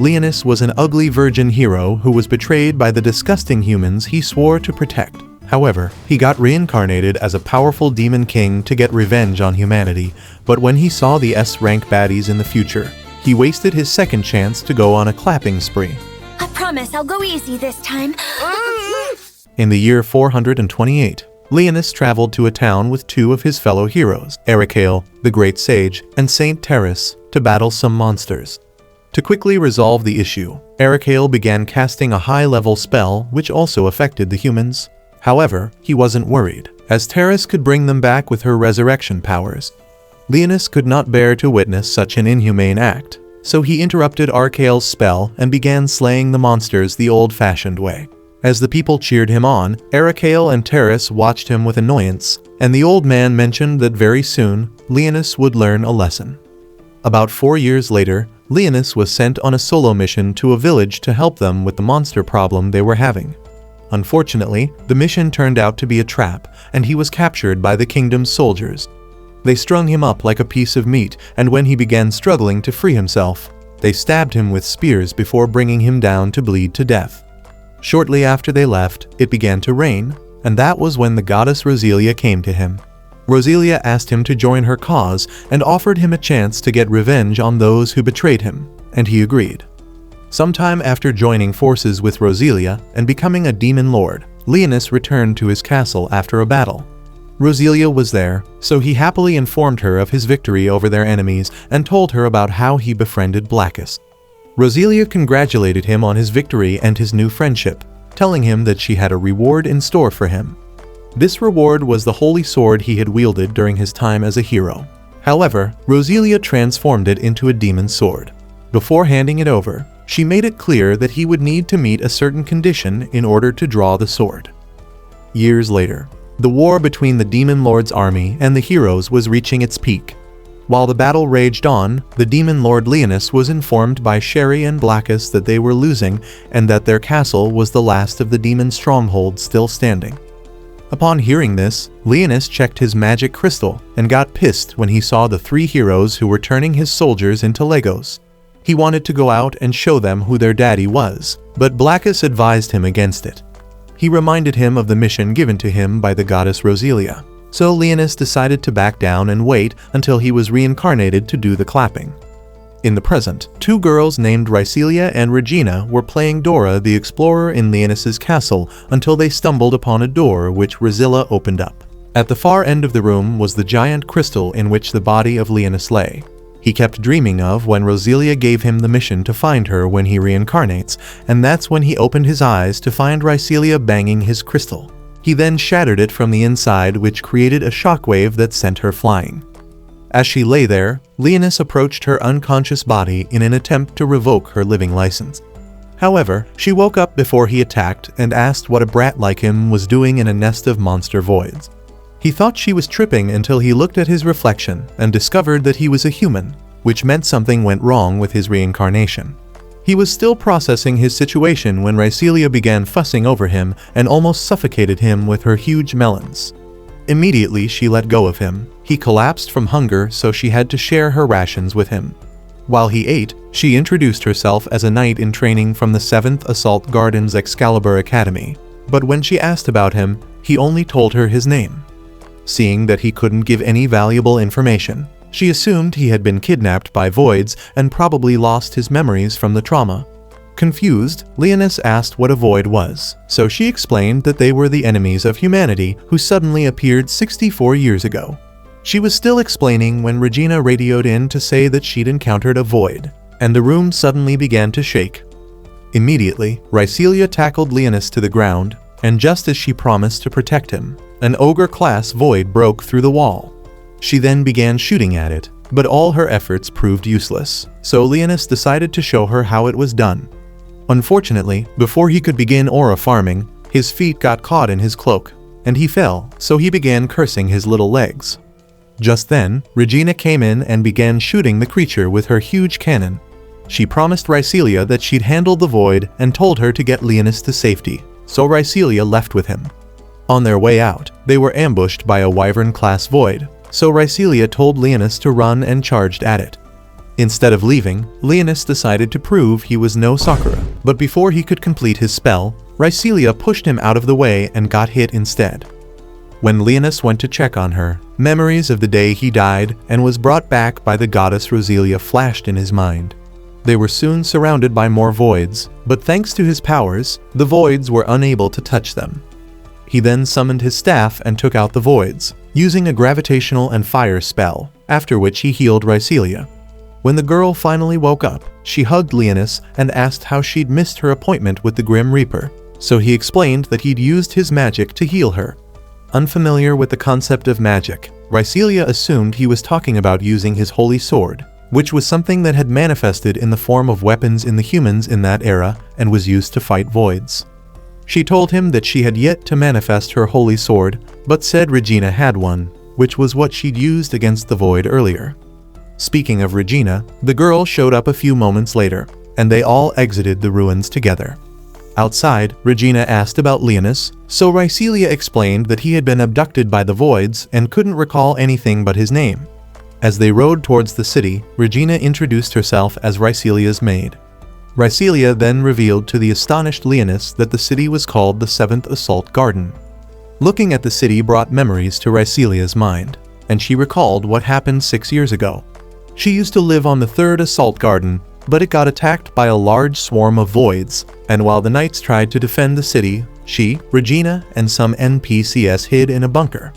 Leonis was an ugly virgin hero who was betrayed by the disgusting humans he swore to protect. However, he got reincarnated as a powerful demon king to get revenge on humanity, but when he saw the S-rank baddies in the future, he wasted his second chance to go on a clapping spree. I promise I'll go easy this time. In the year 428, Leonis traveled to a town with two of his fellow heroes, Ericale, the Great Sage, and Saint Terrace, to battle some monsters. To quickly resolve the issue, Ericale began casting a high-level spell which also affected the humans. However, he wasn't worried, as Terrace could bring them back with her resurrection powers. Leonis could not bear to witness such an inhumane act, so he interrupted Ericale's spell and began slaying the monsters the old-fashioned way. As the people cheered him on, Ericale and Terrace watched him with annoyance, and the old man mentioned that very soon, Leonis would learn a lesson. About 4 years later, Leonis was sent on a solo mission to a village to help them with the monster problem they were having. Unfortunately, the mission turned out to be a trap, and he was captured by the kingdom's soldiers. They strung him up like a piece of meat, and when he began struggling to free himself, they stabbed him with spears before bringing him down to bleed to death. Shortly after they left, it began to rain, and that was when the goddess Roselia came to him. Roselia asked him to join her cause and offered him a chance to get revenge on those who betrayed him, and he agreed. Sometime after joining forces with Roselia and becoming a demon lord, Leonis returned to his castle after a battle. Roselia was there, so he happily informed her of his victory over their enemies and told her about how he befriended Blackus. Roselia congratulated him on his victory and his new friendship, telling him that she had a reward in store for him. This reward was the holy sword he had wielded during his time as a hero. However, Roselia transformed it into a demon sword. Before handing it over, she made it clear that he would need to meet a certain condition in order to draw the sword. Years later, the war between the Demon Lord's army and the heroes was reaching its peak. While the battle raged on, the Demon Lord Leonis was informed by Sherry and Blackus that they were losing and that their castle was the last of the demon strongholds still standing. Upon hearing this, Leonis checked his magic crystal and got pissed when he saw the three heroes who were turning his soldiers into Legos. He wanted to go out and show them who their daddy was, but Blackus advised him against it. He reminded him of the mission given to him by the goddess Roselia. So Leonis decided to back down and wait until he was reincarnated to do the clapping. In the present, two girls named Rhysselia and Regina were playing Dora the Explorer in Leonis's castle until they stumbled upon a door which Rhysselia opened up. At the far end of the room was the giant crystal in which the body of Leonis lay. He kept dreaming of when Roselia gave him the mission to find her when he reincarnates, and that's when he opened his eyes to find Rhysselia banging his crystal. He then shattered it from the inside, which created a shockwave that sent her flying. As she lay there, Leonis approached her unconscious body in an attempt to revoke her living license. However, she woke up before he attacked and asked what a brat like him was doing in a nest of monster voids. He thought she was tripping until he looked at his reflection and discovered that he was a human, which meant something went wrong with his reincarnation. He was still processing his situation when Rhysselia began fussing over him and almost suffocated him with her huge melons. Immediately she let go of him. He collapsed from hunger, so she had to share her rations with him. While he ate, she introduced herself as a knight in training from the 7th Assault Gardens Excalibur Academy, but when she asked about him, he only told her his name. Seeing that he couldn't give any valuable information, she assumed he had been kidnapped by voids and probably lost his memories from the trauma. Confused, Leonis asked what a void was, so she explained that they were the enemies of humanity who suddenly appeared 64 years ago. She was still explaining when Regina radioed in to say that she'd encountered a void, and the room suddenly began to shake. Immediately, Rhysselia tackled Leonis to the ground, and just as she promised to protect him, an ogre-class void broke through the wall. She then began shooting at it, but all her efforts proved useless, so Leonis decided to show her how it was done. Unfortunately, before he could begin aura farming, his feet got caught in his cloak, and he fell, so he began cursing his little legs. Just then, Regina came in and began shooting the creature with her huge cannon. She promised Rhysselia that she'd handle the void and told her to get Leonis to safety, so Rhysselia left with him. On their way out, they were ambushed by a wyvern-class void, so Rhysselia told Leonis to run and charged at it. Instead of leaving, Leonis decided to prove he was no Sakura. But before he could complete his spell, Rhycelia pushed him out of the way and got hit instead. When Leonis went to check on her, memories of the day he died and was brought back by the goddess Roselia flashed in his mind. They were soon surrounded by more voids, but thanks to his powers, the voids were unable to touch them. He then summoned his staff and took out the voids, using a gravitational and fire spell, after which he healed Rhycelia. When the girl finally woke up, she hugged Leonis and asked how she'd missed her appointment with the Grim Reaper, so he explained that he'd used his magic to heal her. Unfamiliar with the concept of magic, Rhycelia assumed he was talking about using his holy sword, which was something that had manifested in the form of weapons in the humans in that era and was used to fight voids. She told him that she had yet to manifest her holy sword, but said Regina had one, which was what she'd used against the void earlier. Speaking of Regina, the girl showed up a few moments later, and they all exited the ruins together. Outside, Regina asked about Leonis, so Rhycelia explained that he had been abducted by the voids and couldn't recall anything but his name. As they rode towards the city, Regina introduced herself as Rhycelia's maid. Rhycelia then revealed to the astonished Leonis that the city was called the 7th Assault Garden. Looking at the city brought memories to Rhycelia's mind, and she recalled what happened 6 years ago. She used to live on the 3rd Assault Garden, but it got attacked by a large swarm of voids, and while the knights tried to defend the city, she, Regina, and some NPCs hid in a bunker.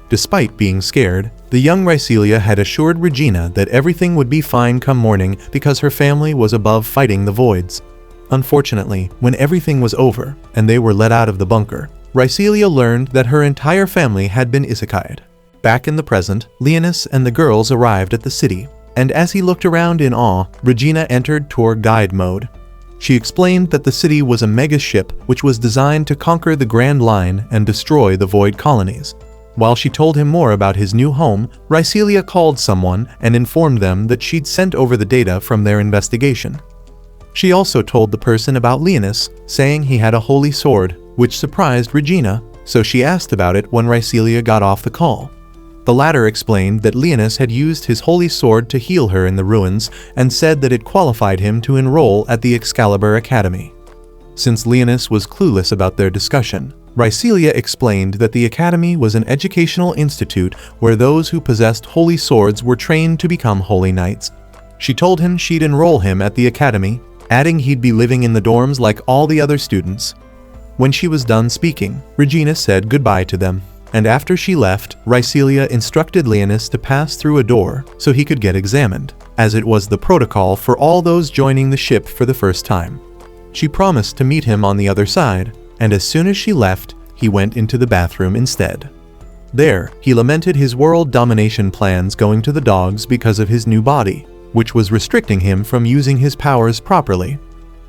Despite being scared, the young Rhycelia had assured Regina that everything would be fine come morning because her family was above fighting the voids. Unfortunately, when everything was over and they were let out of the bunker, Rhycelia learned that her entire family had been isekai'd. Back in the present, Leonis and the girls arrived at the city, and as he looked around in awe, Regina entered tour guide mode. She explained that the city was a mega ship which was designed to conquer the Grand Line and destroy the void colonies. While she told him more about his new home, Rhycelia called someone and informed them that she'd sent over the data from their investigation. She also told the person about Leonis, saying he had a holy sword, which surprised Regina, so she asked about it when Rhycelia got off the call. The latter explained that Leonis had used his holy sword to heal her in the ruins and said that it qualified him to enroll at the Excalibur Academy. Since Leonis was clueless about their discussion, Rhycelia explained that the Academy was an educational institute where those who possessed holy swords were trained to become holy knights. She told him she'd enroll him at the Academy, adding he'd be living in the dorms like all the other students. When she was done speaking, Regina said goodbye to them, and after she left, Rhycelia instructed Leonis to pass through a door so he could get examined, as it was the protocol for all those joining the ship for the first time. She promised to meet him on the other side, and as soon as she left, he went into the bathroom instead. There, he lamented his world domination plans going to the dogs because of his new body, which was restricting him from using his powers properly.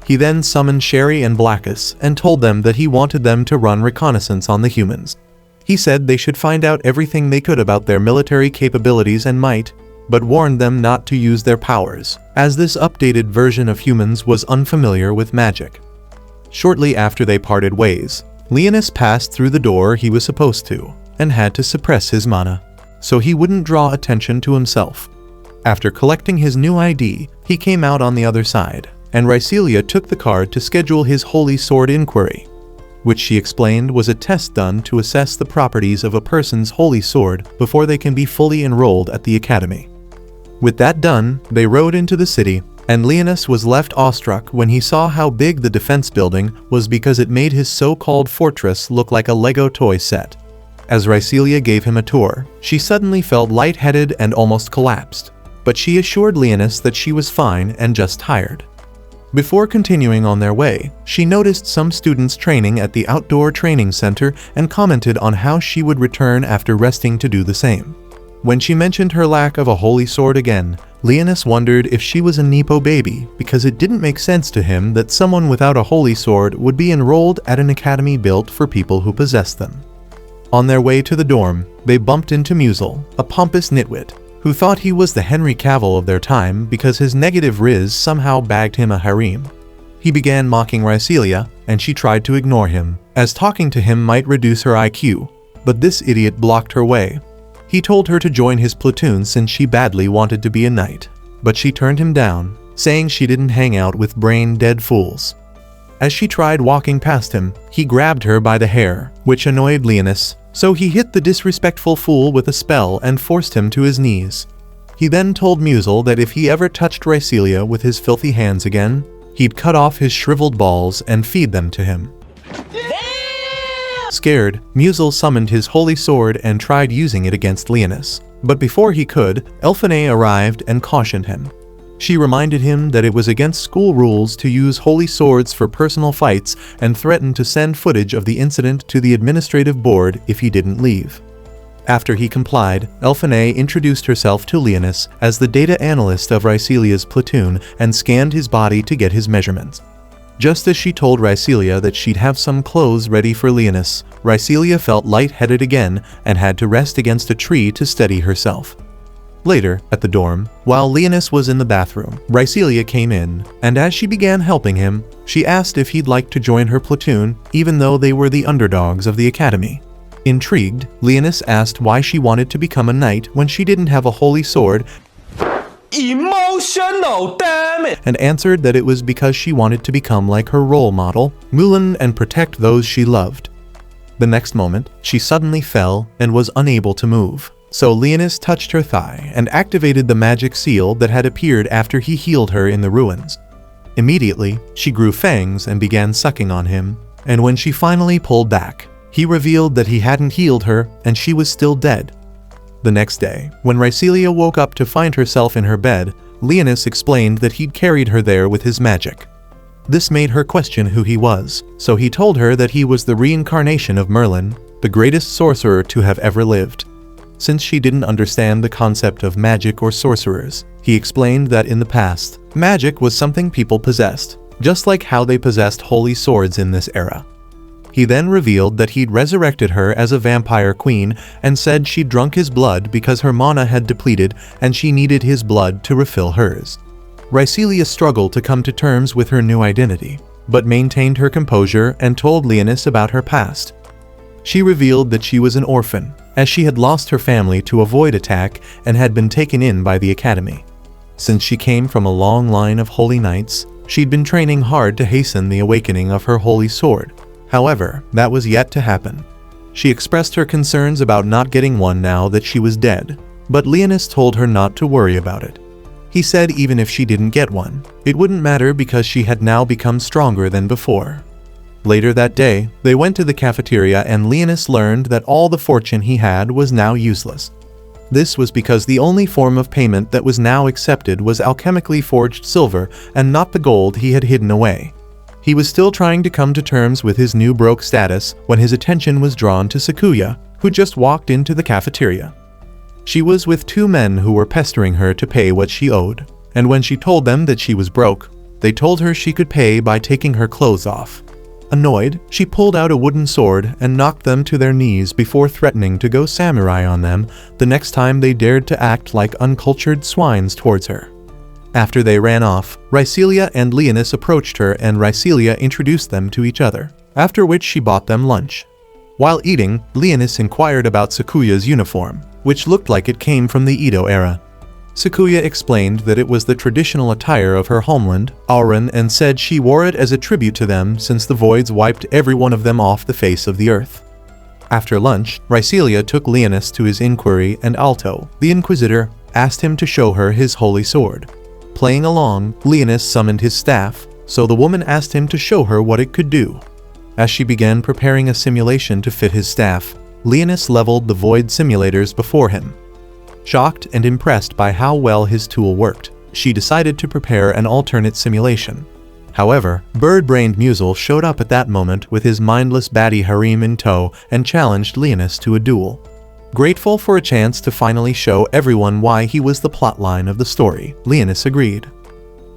He then summoned Sherry and Blackus and told them that he wanted them to run reconnaissance on the humans. He said they should find out everything they could about their military capabilities and might, but warned them not to use their powers, as this updated version of humans was unfamiliar with magic. Shortly after they parted ways, Leonis passed through the door he was supposed to, and had to suppress his mana, so he wouldn't draw attention to himself. After collecting his new ID, he came out on the other side, and Rhycelia took the card to schedule his holy sword inquiry, which she explained was a test done to assess the properties of a person's holy sword before they can be fully enrolled at the academy. With that done, they rode into the city, and Leonis was left awestruck when he saw how big the defense building was because it made his so-called fortress look like a Lego toy set. As Rhycelia gave him a tour, she suddenly felt lightheaded and almost collapsed, but she assured Leonis that she was fine and just tired. Before continuing on their way, she noticed some students training at the outdoor training center and commented on how she would return after resting to do the same. When she mentioned her lack of a holy sword again, Leonis wondered if she was a Nepo baby because it didn't make sense to him that someone without a holy sword would be enrolled at an academy built for people who possess them. On their way to the dorm, they bumped into Musil, a pompous nitwit, who thought he was the Henry Cavill of their time because his negative riz somehow bagged him a harem. He began mocking Rhycelia, and she tried to ignore him, as talking to him might reduce her IQ, but this idiot blocked her way. He told her to join his platoon since she badly wanted to be a knight. but she turned him down, saying she didn't hang out with brain-dead fools. As she tried walking past him, he grabbed her by the hair, which annoyed Leonis, so he hit the disrespectful fool with a spell and forced him to his knees. He then told Musil that if he ever touched Rhycelia with his filthy hands again, he'd cut off his shriveled balls and feed them to him. Scared, Musil summoned his holy sword and tried using it against Leonis. But before he could, Elphinae arrived and cautioned him. She reminded him that it was against school rules to use holy swords for personal fights and threatened to send footage of the incident to the administrative board if he didn't leave. After he complied, Elphinae introduced herself to Leonis as the data analyst of Rhycelia's platoon and scanned his body to get his measurements. Just as she told Rhycelia that she'd have some clothes ready for Leonis, Rhycelia felt lightheaded again and had to rest against a tree to steady herself. Later, at the dorm, while Leonis was in the bathroom, Rhycelia came in, and as she began helping him, she asked if he'd like to join her platoon, even though they were the underdogs of the academy. Intrigued, Leonis asked why she wanted to become a knight when she didn't have a holy sword, emotional, damn it! And answered that it was because she wanted to become like her role model, Mulan, and protect those she loved. The next moment, she suddenly fell and was unable to move. So Leonis touched her thigh and activated the magic seal that had appeared after he healed her in the ruins. Immediately, she grew fangs and began sucking on him, and when she finally pulled back, he revealed that he hadn't healed her and she was still dead. The next day, when Rhycelia woke up to find herself in her bed, Leonis explained that he'd carried her there with his magic. This made her question who he was, so he told her that he was the reincarnation of Merlin, the greatest sorcerer to have ever lived. Since she didn't understand the concept of magic or sorcerers, he explained that in the past, magic was something people possessed, just like how they possessed holy swords in this era. He then revealed that he'd resurrected her as a vampire queen and said she'd drunk his blood because her mana had depleted and she needed his blood to refill hers. Rhycelia struggled to come to terms with her new identity, but maintained her composure and told Leonis about her past. She revealed that she was an orphan, as she had lost her family to avoid attack and had been taken in by the academy. Since she came from a long line of holy knights, she'd been training hard to hasten the awakening of her holy sword. However, that was yet to happen. She expressed her concerns about not getting one now that she was dead, but Leonis told her not to worry about it. He said even if she didn't get one, it wouldn't matter because she had now become stronger than before. Later that day, they went to the cafeteria and Leonis learned that all the fortune he had was now useless. This was because the only form of payment that was now accepted was alchemically forged silver and not the gold he had hidden away. He was still trying to come to terms with his new broke status when his attention was drawn to Sakuya, who just walked into the cafeteria. She was with two men who were pestering her to pay what she owed, and when she told them that she was broke, they told her she could pay by taking her clothes off. Annoyed, she pulled out a wooden sword and knocked them to their knees before threatening to go samurai on them the next time they dared to act like uncultured swines towards her. After they ran off, Rhycelia and Leonis approached her and Rhycelia introduced them to each other, after which she bought them lunch. While eating, Leonis inquired about Sakuya's uniform, which looked like it came from the Edo era. Sakuya explained that it was the traditional attire of her homeland, Auran, and said she wore it as a tribute to them since the voids wiped every one of them off the face of the earth. After lunch, Rhycelia took Leonis to his inquiry and Alto, the Inquisitor, asked him to show her his holy sword. Playing along, Leonis summoned his staff, so the woman asked him to show her what it could do. As she began preparing a simulation to fit his staff, Leonis leveled the void simulators before him. Shocked and impressed by how well his tool worked, she decided to prepare an alternate simulation. However, bird-brained Musil showed up at that moment with his mindless baddie harem in tow and challenged Leonis to a duel. Grateful for a chance to finally show everyone why he was the plotline of the story, Leonis agreed.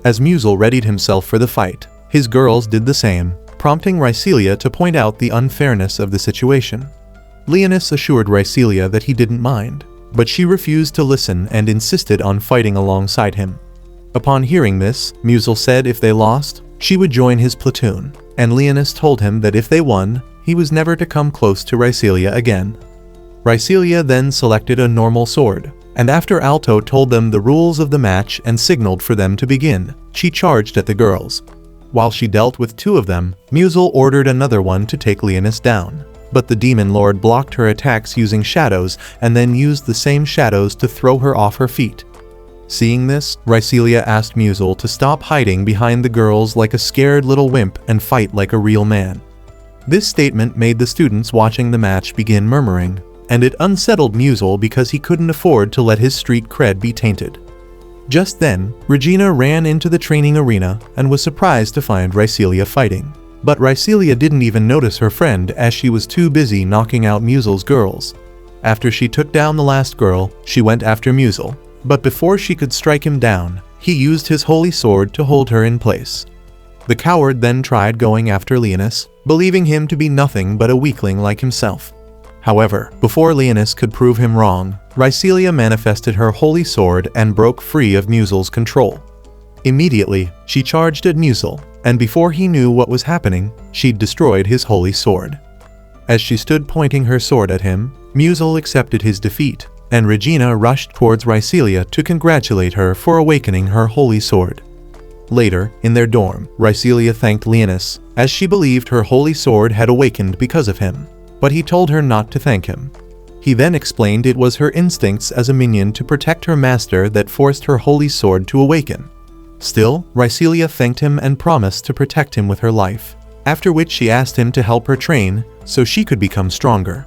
As Musil readied himself for the fight, his girls did the same, prompting Rhycelia to point out the unfairness of the situation. Leonis assured Rhycelia that he didn't mind, but she refused to listen and insisted on fighting alongside him. Upon hearing this, Musil said if they lost, she would join his platoon, and Leonis told him that if they won, he was never to come close to Rhycelia again. Rhycelia then selected a normal sword, and after Alto told them the rules of the match and signaled for them to begin, she charged at the girls. While she dealt with two of them, Musil ordered another one to take Leonis down. But the Demon Lord blocked her attacks using shadows and then used the same shadows to throw her off her feet. Seeing this, Rhycelia asked Musil to stop hiding behind the girls like a scared little wimp and fight like a real man. This statement made the students watching the match begin murmuring, and it unsettled Musil because he couldn't afford to let his street cred be tainted. Just then, Regina ran into the training arena and was surprised to find Rhycelia fighting. But Rhycelia didn't even notice her friend as she was too busy knocking out Musil's girls. After she took down the last girl, she went after Musil, but before she could strike him down, he used his holy sword to hold her in place. The coward then tried going after Leonis, believing him to be nothing but a weakling like himself. However, before Leonis could prove him wrong, Rhycelia manifested her holy sword and broke free of Musil's control. Immediately, she charged at Musil, and before he knew what was happening, she'd destroyed his holy sword. As she stood pointing her sword at him, Musil accepted his defeat, and Regina rushed towards Rhycelia to congratulate her for awakening her holy sword. Later, in their dorm, Rhycelia thanked Leonis, as she believed her holy sword had awakened because of him, but he told her not to thank him. He then explained it was her instincts as a minion to protect her master that forced her holy sword to awaken. Still, Rhycelia thanked him and promised to protect him with her life, after which she asked him to help her train so she could become stronger.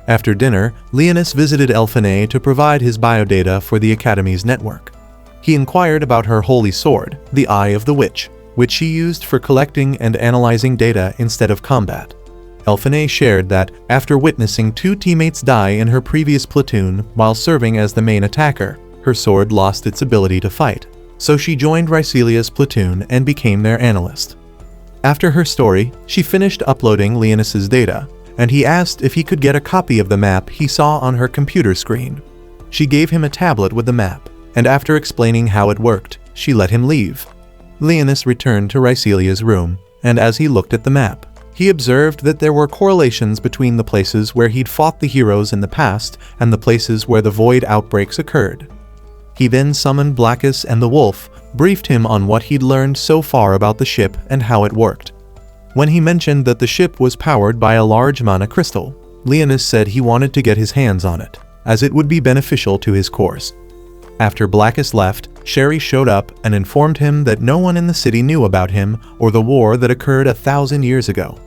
After dinner, Leonis visited Elphinae to provide his biodata for the Academy's network. He inquired about her holy sword, the Eye of the Witch, which she used for collecting and analyzing data instead of combat. Elphinae shared that, after witnessing two teammates die in her previous platoon while serving as the main attacker, her sword lost its ability to fight, so she joined Rhycelia's platoon and became their analyst. After her story, she finished uploading Leonis's data, and he asked if he could get a copy of the map he saw on her computer screen. She gave him a tablet with the map, and after explaining how it worked, she let him leave. Leonis returned to Rhycelia's room, and as he looked at the map, he observed that there were correlations between the places where he'd fought the heroes in the past and the places where the void outbreaks occurred. He then summoned Blackus and the wolf, briefed him on what he'd learned so far about the ship and how it worked. When he mentioned that the ship was powered by a large mana crystal, Leonis said he wanted to get his hands on it, as it would be beneficial to his course. After Blackus left, Sherry showed up and informed him that no one in the city knew about him or the war that occurred 1,000 years ago.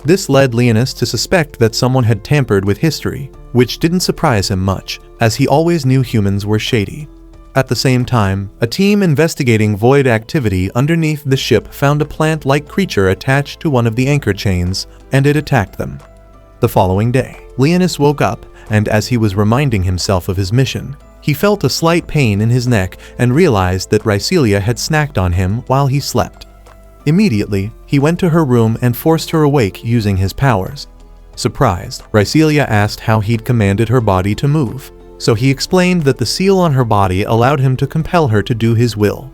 This led Leonis to suspect that someone had tampered with history, which didn't surprise him much, as he always knew humans were shady. At the same time, a team investigating void activity underneath the ship found a plant-like creature attached to one of the anchor chains, and it attacked them. The following day, Leonis woke up, and as he was reminding himself of his mission, he felt a slight pain in his neck and realized that Rhycelia had snacked on him while he slept. Immediately, he went to her room and forced her awake using his powers. Surprised, Rhycelia asked how he'd commanded her body to move, so he explained that the seal on her body allowed him to compel her to do his will.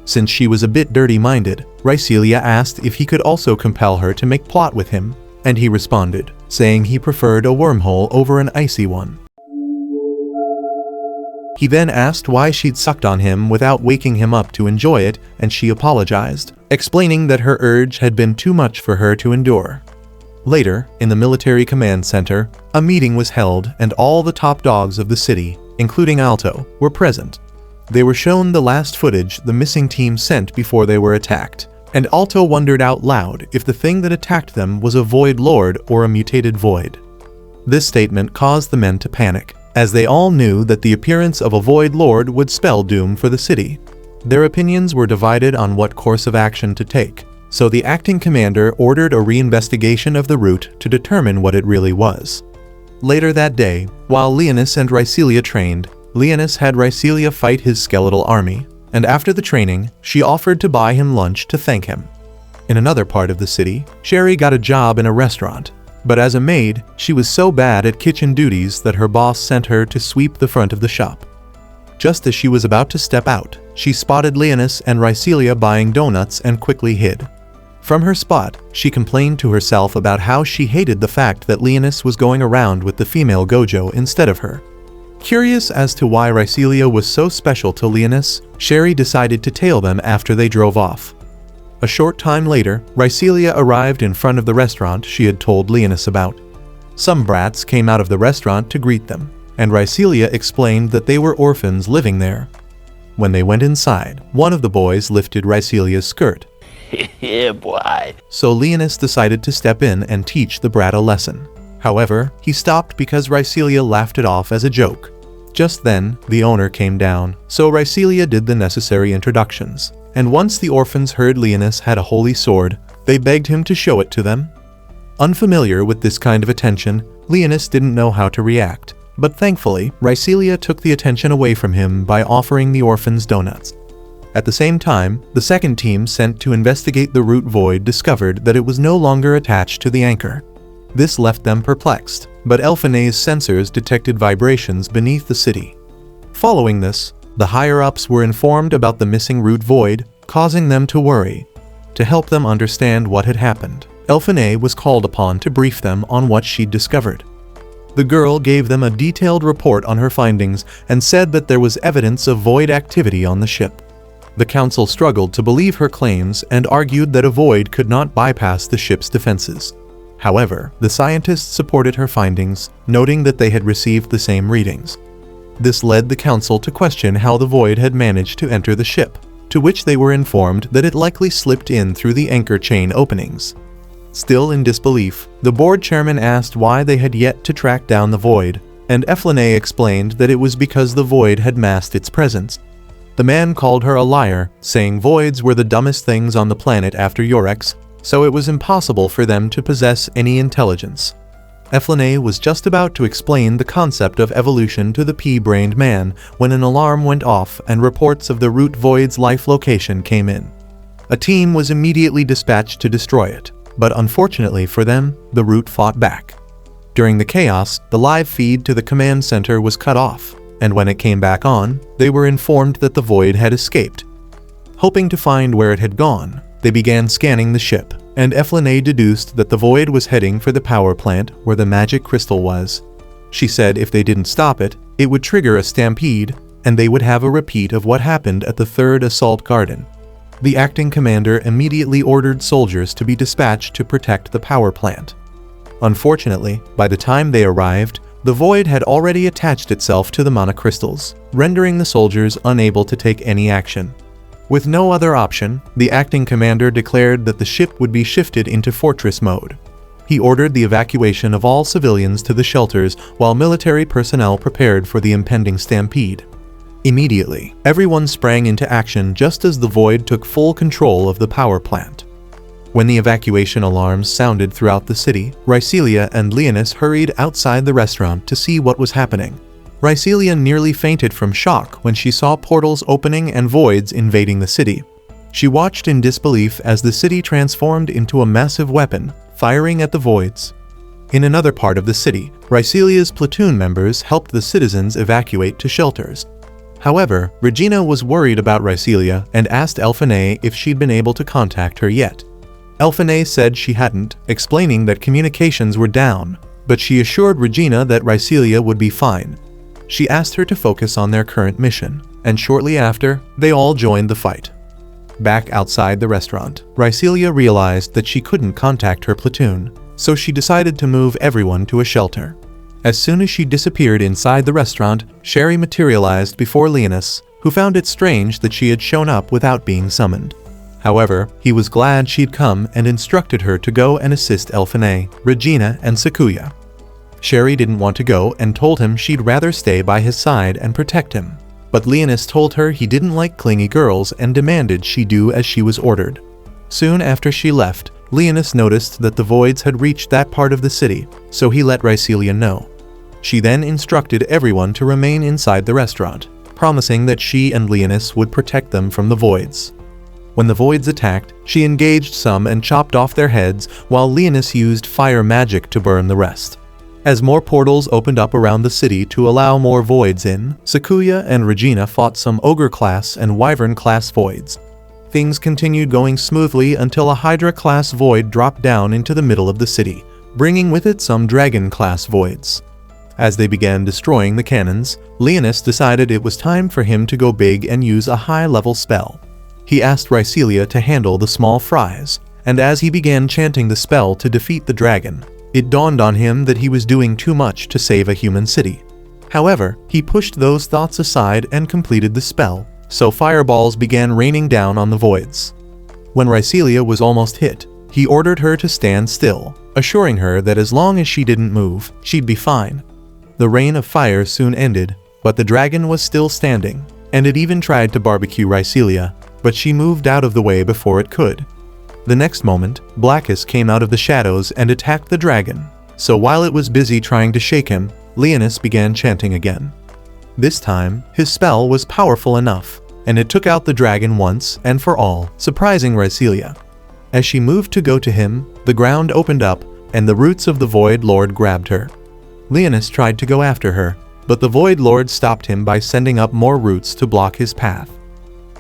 Since she was a bit dirty-minded, Rhycelia asked if he could also compel her to make plot with him, and he responded, saying he preferred a wormhole over an icy one. He then asked why she'd sucked on him without waking him up to enjoy it, and she apologized, explaining that her urge had been too much for her to endure. Later, in the military command center, a meeting was held and all the top dogs of the city, including Alto, were present. They were shown the last footage the missing team sent before they were attacked, and Alto wondered out loud if the thing that attacked them was a void lord or a mutated void. This statement caused the men to panic, as they all knew that the appearance of a void lord would spell doom for the city. Their opinions were divided on what course of action to take, so the acting commander ordered a reinvestigation of the route to determine what it really was. Later that day, while Leonis and Rhycelia trained, Leonis had Rhycelia fight his skeletal army, and after the training, she offered to buy him lunch to thank him. In another part of the city, Sherry got a job in a restaurant, but as a maid, she was so bad at kitchen duties that her boss sent her to sweep the front of the shop. Just as she was about to step out, she spotted Leonis and Rhycelia buying donuts and quickly hid. From her spot, she complained to herself about how she hated the fact that Leonis was going around with the female Gojo instead of her. Curious as to why Rhycelia was so special to Leonis, Sherry decided to tail them after they drove off. A short time later, Rhycelia arrived in front of the restaurant she had told Leonis about. Some brats came out of the restaurant to greet them, and Rhycelia explained that they were orphans living there. When they went inside, one of the boys lifted Rhycelia's skirt. Yeah, boy. So Leonis decided to step in and teach the brat a lesson. However, he stopped because Rhycelia laughed it off as a joke. Just then, the owner came down, so Rhycelia did the necessary introductions. And once the orphans heard Leonis had a holy sword, they begged him to show it to them. Unfamiliar with this kind of attention, Leonis didn't know how to react. But thankfully, Rhycelia took the attention away from him by offering the orphans donuts. At the same time, the second team sent to investigate the root void discovered that it was no longer attached to the anchor. This left them perplexed, but Elphine's sensors detected vibrations beneath the city. Following this, the higher-ups were informed about the missing root void, causing them to worry. To help them understand what had happened, Elphine was called upon to brief them on what she'd discovered. The girl gave them a detailed report on her findings and said that there was evidence of void activity on the ship. The council struggled to believe her claims and argued that a void could not bypass the ship's defenses. However, the scientists supported her findings, noting that they had received the same readings. This led the council to question how the void had managed to enter the ship, to which they were informed that it likely slipped in through the anchor chain openings. Still in disbelief, the board chairman asked why they had yet to track down the void, and Elphine explained that it was because the void had masked its presence. The man called her a liar, saying voids were the dumbest things on the planet after Yorex, so it was impossible for them to possess any intelligence. Elphine was just about to explain the concept of evolution to the pea-brained man when an alarm went off and reports of the root void's life location came in. A team was immediately dispatched to destroy it, but unfortunately for them, the root fought back. During the chaos, the live feed to the command center was cut off, and when it came back on, they were informed that the void had escaped. Hoping to find where it had gone, they began scanning the ship, and Elphine deduced that the void was heading for the power plant where the magic crystal was. She said if they didn't stop it, it would trigger a stampede, and they would have a repeat of what happened at the 3rd Assault Garden. The acting commander immediately ordered soldiers to be dispatched to protect the power plant. Unfortunately, by the time they arrived, the void had already attached itself to the mana crystals, rendering the soldiers unable to take any action. With no other option, the acting commander declared that the ship would be shifted into fortress mode. He ordered the evacuation of all civilians to the shelters while military personnel prepared for the impending stampede. Immediately, everyone sprang into action just as the void took full control of the power plant. When the evacuation alarms sounded throughout the city, Rhycelia and Leonis hurried outside the restaurant to see what was happening. Rhycelia nearly fainted from shock when she saw portals opening and voids invading the city. She watched in disbelief as the city transformed into a massive weapon, firing at the voids. In another part of the city, Rhycelia's platoon members helped the citizens evacuate to shelters. However, Regina was worried about Rhycelia and asked Elphine if she'd been able to contact her yet. Elphine said she hadn't, explaining that communications were down, but she assured Regina that Rhycelia would be fine. She asked her to focus on their current mission, and shortly after, they all joined the fight. Back outside the restaurant, Rhycelia realized that she couldn't contact her platoon, so she decided to move everyone to a shelter. As soon as she disappeared inside the restaurant, Sherry materialized before Leonis, who found it strange that she had shown up without being summoned. However, he was glad she'd come and instructed her to go and assist Elphine, Regina, and Sakuya. Sherry didn't want to go and told him she'd rather stay by his side and protect him. But Leonis told her he didn't like clingy girls and demanded she do as she was ordered. Soon after she left, Leonis noticed that the voids had reached that part of the city, so he let Rhycelia know. She then instructed everyone to remain inside the restaurant, promising that she and Leonis would protect them from the voids. When the voids attacked, she engaged some and chopped off their heads, while Leonis used fire magic to burn the rest. As more portals opened up around the city to allow more voids in, Sakuya and Regina fought some Ogre-class and Wyvern-class voids. Things continued going smoothly until a Hydra-class void dropped down into the middle of the city, bringing with it some Dragon-class voids. As they began destroying the cannons, Leonis decided it was time for him to go big and use a high-level spell. He asked Rycelia to handle the small fries, and as he began chanting the spell to defeat the dragon, it dawned on him that he was doing too much to save a human city. However, he pushed those thoughts aside and completed the spell, so fireballs began raining down on the voids. When Rycelia was almost hit, he ordered her to stand still, assuring her that as long as she didn't move, she'd be fine. The rain of fire soon ended, but the dragon was still standing, and it even tried to barbecue Rycelia, but she moved out of the way before it could. The next moment, Blackus came out of the shadows and attacked the dragon, so while it was busy trying to shake him, Leonis began chanting again. This time, his spell was powerful enough, and it took out the dragon once and for all, surprising Rycelia. As she moved to go to him, the ground opened up, and the roots of the Void Lord grabbed her. Leonis tried to go after her, but the Void Lord stopped him by sending up more roots to block his path.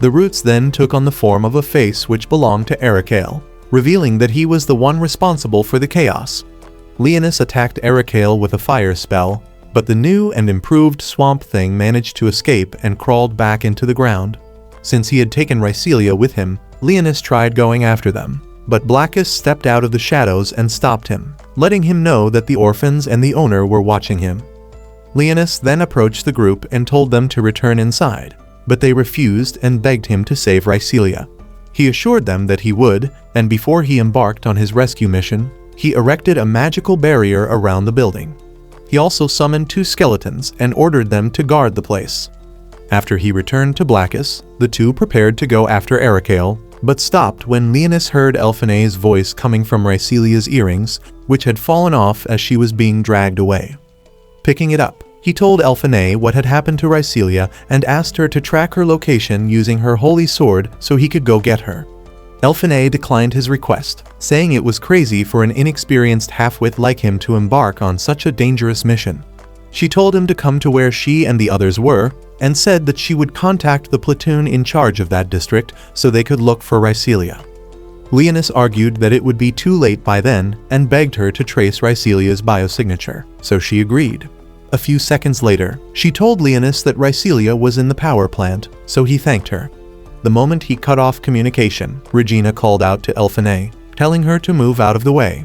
The roots then took on the form of a face which belonged to Ericale, revealing that he was the one responsible for the chaos. Leonis attacked Ericale with a fire spell, but the new and improved Swamp Thing managed to escape and crawled back into the ground. Since he had taken Rycelia with him, Leonis tried going after them, but Blackus stepped out of the shadows and stopped him, letting him know that the orphans and the owner were watching him. Leonis then approached the group and told them to return inside, but they refused and begged him to save Rycelia. He assured them that he would, and before he embarked on his rescue mission, he erected a magical barrier around the building. He also summoned 2 skeletons and ordered them to guard the place. After he returned to Blackus, the two prepared to go after Ericale, but stopped when Leonis heard Elphine's voice coming from Rycelia's earrings, which had fallen off as she was being dragged away. Picking it up, he told Elphine what had happened to Rycelia and asked her to track her location using her holy sword so he could go get her. Elphine declined his request, saying it was crazy for an inexperienced half-wit like him to embark on such a dangerous mission. She told him to come to where she and the others were, and said that she would contact the platoon in charge of that district so they could look for Rycelia. Leonis argued that it would be too late by then and begged her to trace Rycelia's biosignature, so she agreed. A few seconds later, she told Leonis that Rycelia was in the power plant, so he thanked her. The moment he cut off communication, Regina called out to Elphine, telling her to move out of the way.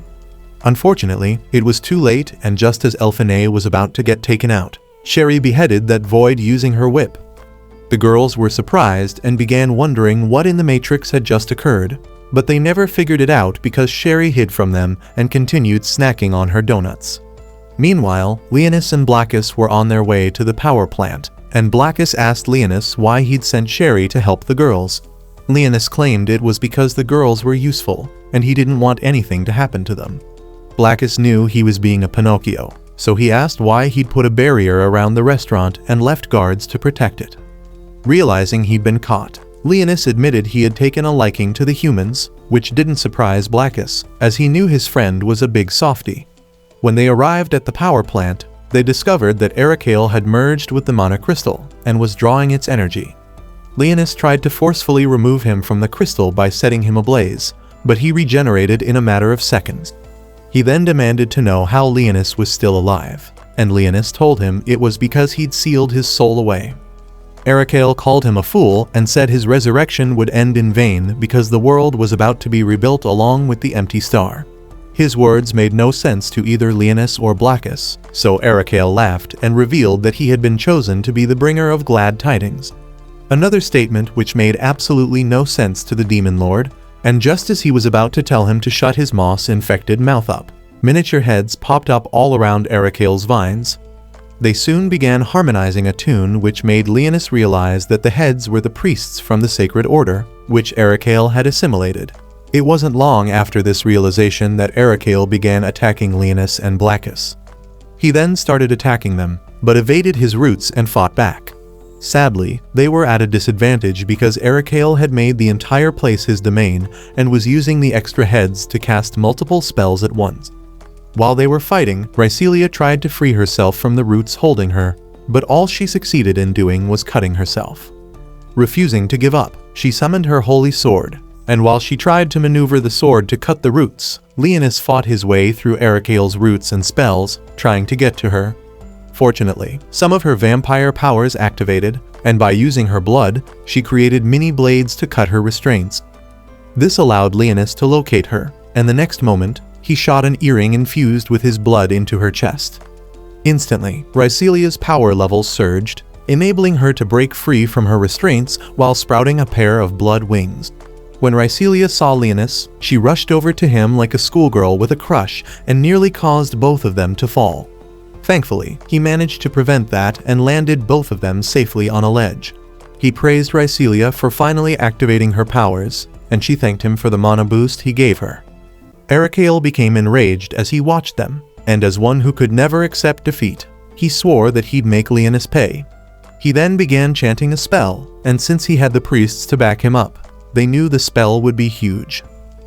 Unfortunately, it was too late, and just as Elphine was about to get taken out, Sherry beheaded that void using her whip. The girls were surprised and began wondering what in the Matrix had just occurred, but they never figured it out because Sherry hid from them and continued snacking on her donuts. Meanwhile, Leonis and Blackus were on their way to the power plant, and Blackus asked Leonis why he'd sent Sherry to help the girls. Leonis claimed it was because the girls were useful, and he didn't want anything to happen to them. Blackus knew he was being a Pinocchio, so he asked why he'd put a barrier around the restaurant and left guards to protect it. Realizing he'd been caught, Leonis admitted he had taken a liking to the humans, which didn't surprise Blackus, as he knew his friend was a big softie. When they arrived at the power plant, they discovered that Ericale had merged with the monocrystal and was drawing its energy. Leonis tried to forcefully remove him from the crystal by setting him ablaze, but he regenerated in a matter of seconds. He then demanded to know how Leonis was still alive, and Leonis told him it was because he'd sealed his soul away. Ericale called him a fool and said his resurrection would end in vain because the world was about to be rebuilt along with the empty star. His words made no sense to either Leonis or Blackus, so Ericale laughed and revealed that he had been chosen to be the bringer of glad tidings. Another statement which made absolutely no sense to the Demon Lord, and just as he was about to tell him to shut his moss-infected mouth up, miniature heads popped up all around Ericale's vines. They soon began harmonizing a tune which made Leonis realize that the heads were the priests from the Sacred Order, which Ericale had assimilated. It wasn't long after this realization that Ericale began attacking Leonis and Blackus. He then started attacking them, but evaded his roots and fought back. Sadly, they were at a disadvantage because Ericale had made the entire place his domain and was using the extra heads to cast multiple spells at once. While they were fighting, Rycelia tried to free herself from the roots holding her, but all she succeeded in doing was cutting herself. Refusing to give up, she summoned her holy sword, and while she tried to maneuver the sword to cut the roots, Leonis fought his way through Ericale's roots and spells, trying to get to her. Fortunately, some of her vampire powers activated, and by using her blood, she created mini blades to cut her restraints. This allowed Leonis to locate her, and the next moment, he shot an earring infused with his blood into her chest. Instantly, Rhyselia's power levels surged, enabling her to break free from her restraints while sprouting a pair of blood wings. When Rhyselia saw Leonis, she rushed over to him like a schoolgirl with a crush and nearly caused both of them to fall. Thankfully, he managed to prevent that and landed both of them safely on a ledge. He praised Rhyselia for finally activating her powers, and she thanked him for the mana boost he gave her. Erikael became enraged as he watched them, and as one who could never accept defeat, he swore that he'd make Leonis pay. He then began chanting a spell, and since he had the priests to back him up, they knew the spell would be huge.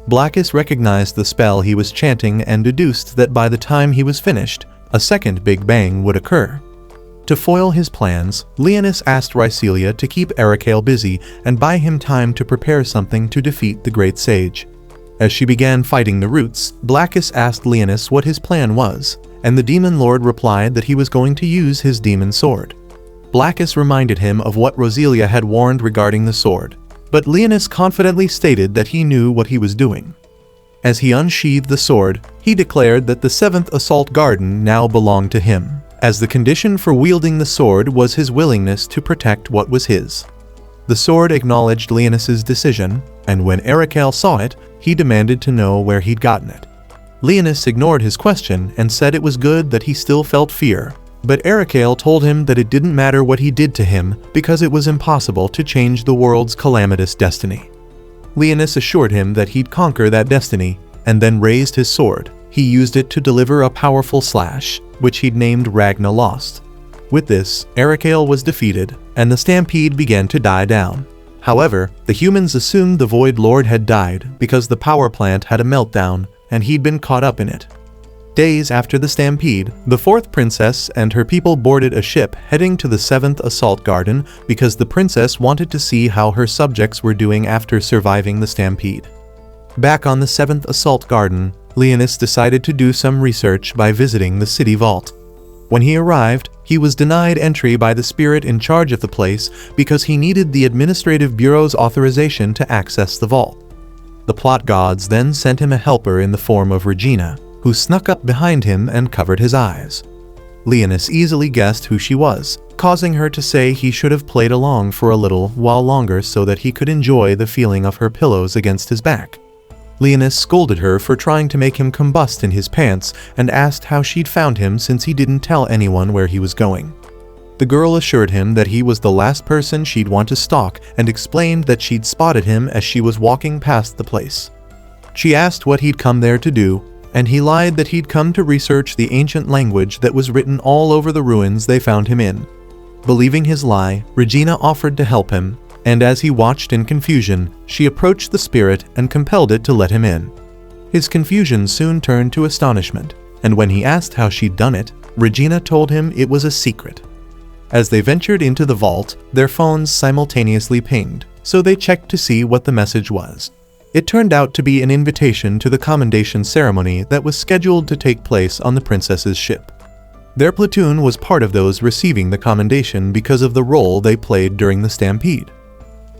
Blackus recognized the spell he was chanting and deduced that by the time he was finished, a second Big Bang would occur. To foil his plans, Leonis asked Rhyselia to keep Erikael busy and buy him time to prepare something to defeat the Great Sage. As she began fighting the roots, Blackus asked Leonis what his plan was, and the Demon Lord replied that he was going to use his demon sword. Blackus reminded him of what Rhyselia had warned regarding the sword, but Leonis confidently stated that he knew what he was doing. As he unsheathed the sword, he declared that the 7th Assault Garden now belonged to him, as the condition for wielding the sword was his willingness to protect what was his. The sword acknowledged Leonis's decision, and when Erikael saw it, he demanded to know where he'd gotten it. Leonis ignored his question and said it was good that he still felt fear, but Erikael told him that it didn't matter what he did to him because it was impossible to change the world's calamitous destiny. Leonis assured him that he'd conquer that destiny, and then raised his sword. He used it to deliver a powerful slash, which he'd named Ragna Lost. With this, Erikael was defeated, and the stampede began to die down. However, the humans assumed the Void Lord had died because the power plant had a meltdown, and he'd been caught up in it. Days after the stampede, the 4th princess and her people boarded a ship heading to the 7th Assault Garden because the princess wanted to see how her subjects were doing after surviving the stampede. Back on the 7th Assault Garden, Leonis decided to do some research by visiting the city vault. When he arrived, he was denied entry by the spirit in charge of the place because he needed the Administrative Bureau's authorization to access the vault. The plot gods then sent him a helper in the form of Regina, who snuck up behind him and covered his eyes. Leonis easily guessed who she was, causing her to say he should have played along for a little while longer so that he could enjoy the feeling of her pillows against his back. Leonis scolded her for trying to make him combust in his pants and asked how she'd found him since he didn't tell anyone where he was going. The girl assured him that he was the last person she'd want to stalk and explained that she'd spotted him as she was walking past the place. She asked what he'd come there to do, and he lied that he'd come to research the ancient language that was written all over the ruins they found him in. Believing his lie, Regina offered to help him, and as he watched in confusion, she approached the spirit and compelled it to let him in. His confusion soon turned to astonishment, and when he asked how she'd done it, Regina told him it was a secret. As they ventured into the vault, their phones simultaneously pinged, so they checked to see what the message was. It turned out to be an invitation to the commendation ceremony that was scheduled to take place on the princess's ship. Their platoon was part of those receiving the commendation because of the role they played during the stampede.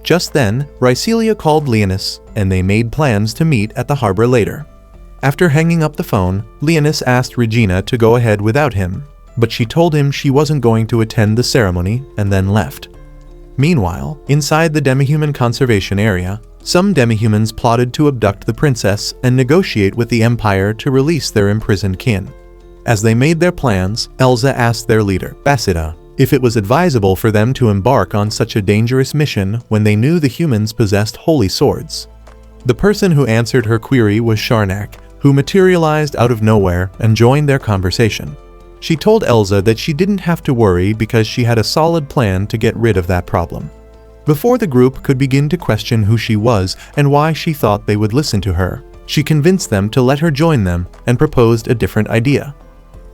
Just then, Rhyselia called Leonis, and they made plans to meet at the harbor later. After hanging up the phone, Leonis asked Regina to go ahead without him, but she told him she wasn't going to attend the ceremony and then left. Meanwhile, inside the demihuman conservation area, some demihumans plotted to abduct the princess and negotiate with the Empire to release their imprisoned kin. As they made their plans, Elsa asked their leader, Basida, if it was advisable for them to embark on such a dangerous mission when they knew the humans possessed holy swords. The person who answered her query was Sharnak, who materialized out of nowhere and joined their conversation. She told Elsa that she didn't have to worry because she had a solid plan to get rid of that problem. Before the group could begin to question who she was and why she thought they would listen to her, she convinced them to let her join them and proposed a different idea.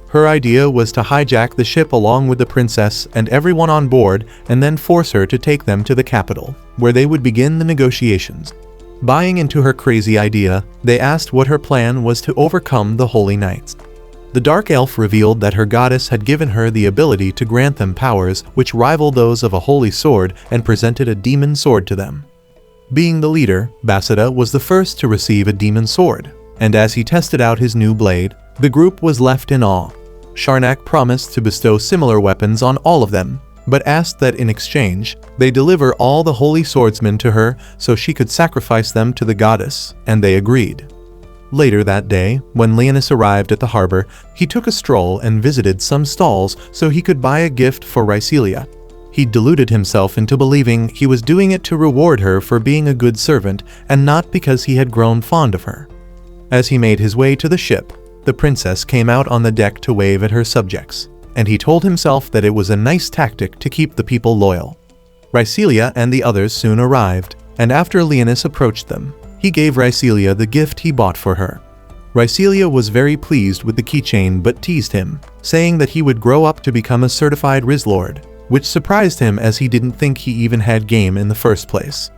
Her idea was to hijack the ship along with the princess and everyone on board and then force her to take them to the capital, where they would begin the negotiations. Buying into her crazy idea, they asked what her plan was to overcome the Holy Knights. The dark elf revealed that her goddess had given her the ability to grant them powers which rival those of a holy sword and presented a demon sword to them. Being the leader, Basida was the first to receive a demon sword, and as he tested out his new blade, the group was left in awe. Sharnak promised to bestow similar weapons on all of them, but asked that in exchange, they deliver all the holy swordsmen to her so she could sacrifice them to the goddess, and they agreed. Later that day, when Leonis arrived at the harbor, he took a stroll and visited some stalls so he could buy a gift for Rhysselia. He deluded himself into believing he was doing it to reward her for being a good servant and not because he had grown fond of her. As he made his way to the ship, the princess came out on the deck to wave at her subjects, and he told himself that it was a nice tactic to keep the people loyal. Rhysselia and the others soon arrived, and after Leonis approached them, he gave Rhysselia the gift he bought for her. Rhysselia was very pleased with the keychain but teased him, saying that he would grow up to become a certified Rizlord, which surprised him as he didn't think he even had game in the first place.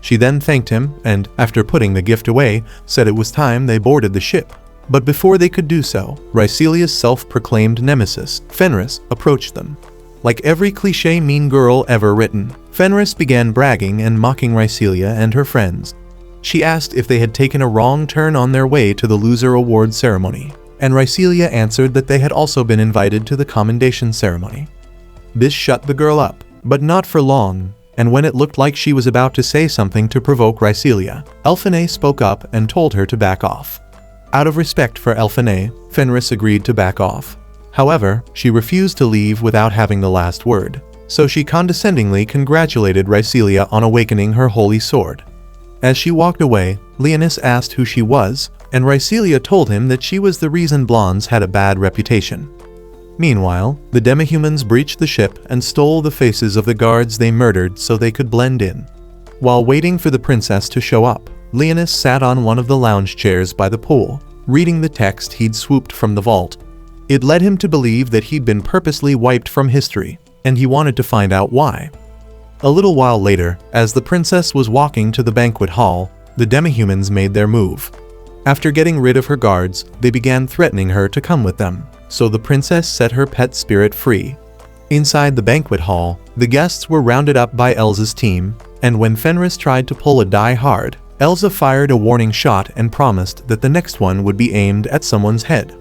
She then thanked him and, after putting the gift away, said it was time they boarded the ship. But before they could do so, Rhyselia's self-proclaimed nemesis, Fenris, approached them. Like every cliché mean girl ever written, Fenris began bragging and mocking Rhysselia and her friends. She asked if they had taken a wrong turn on their way to the loser award ceremony, and Rhysselia answered that they had also been invited to the commendation ceremony. This shut the girl up, but not for long, and when it looked like she was about to say something to provoke Rhysselia, Elphinée spoke up and told her to back off. Out of respect for Elphinée, Fenris agreed to back off. However, she refused to leave without having the last word, so she condescendingly congratulated Rhysselia on awakening her holy sword. As she walked away, Leonis asked who she was, and Rhysselia told him that she was the reason blondes had a bad reputation. Meanwhile, the demihumans breached the ship and stole the faces of the guards they murdered so they could blend in. While waiting for the princess to show up, Leonis sat on one of the lounge chairs by the pool, reading the text he'd swooped from the vault. It led him to believe that he'd been purposely wiped from history, and he wanted to find out why. A little while later, as the princess was walking to the banquet hall, the demihumans made their move. After getting rid of her guards, they began threatening her to come with them, so the princess set her pet spirit free. Inside the banquet hall, the guests were rounded up by Elsa's team, and when Fenris tried to pull a die hard, Elsa fired a warning shot and promised that the next one would be aimed at someone's head.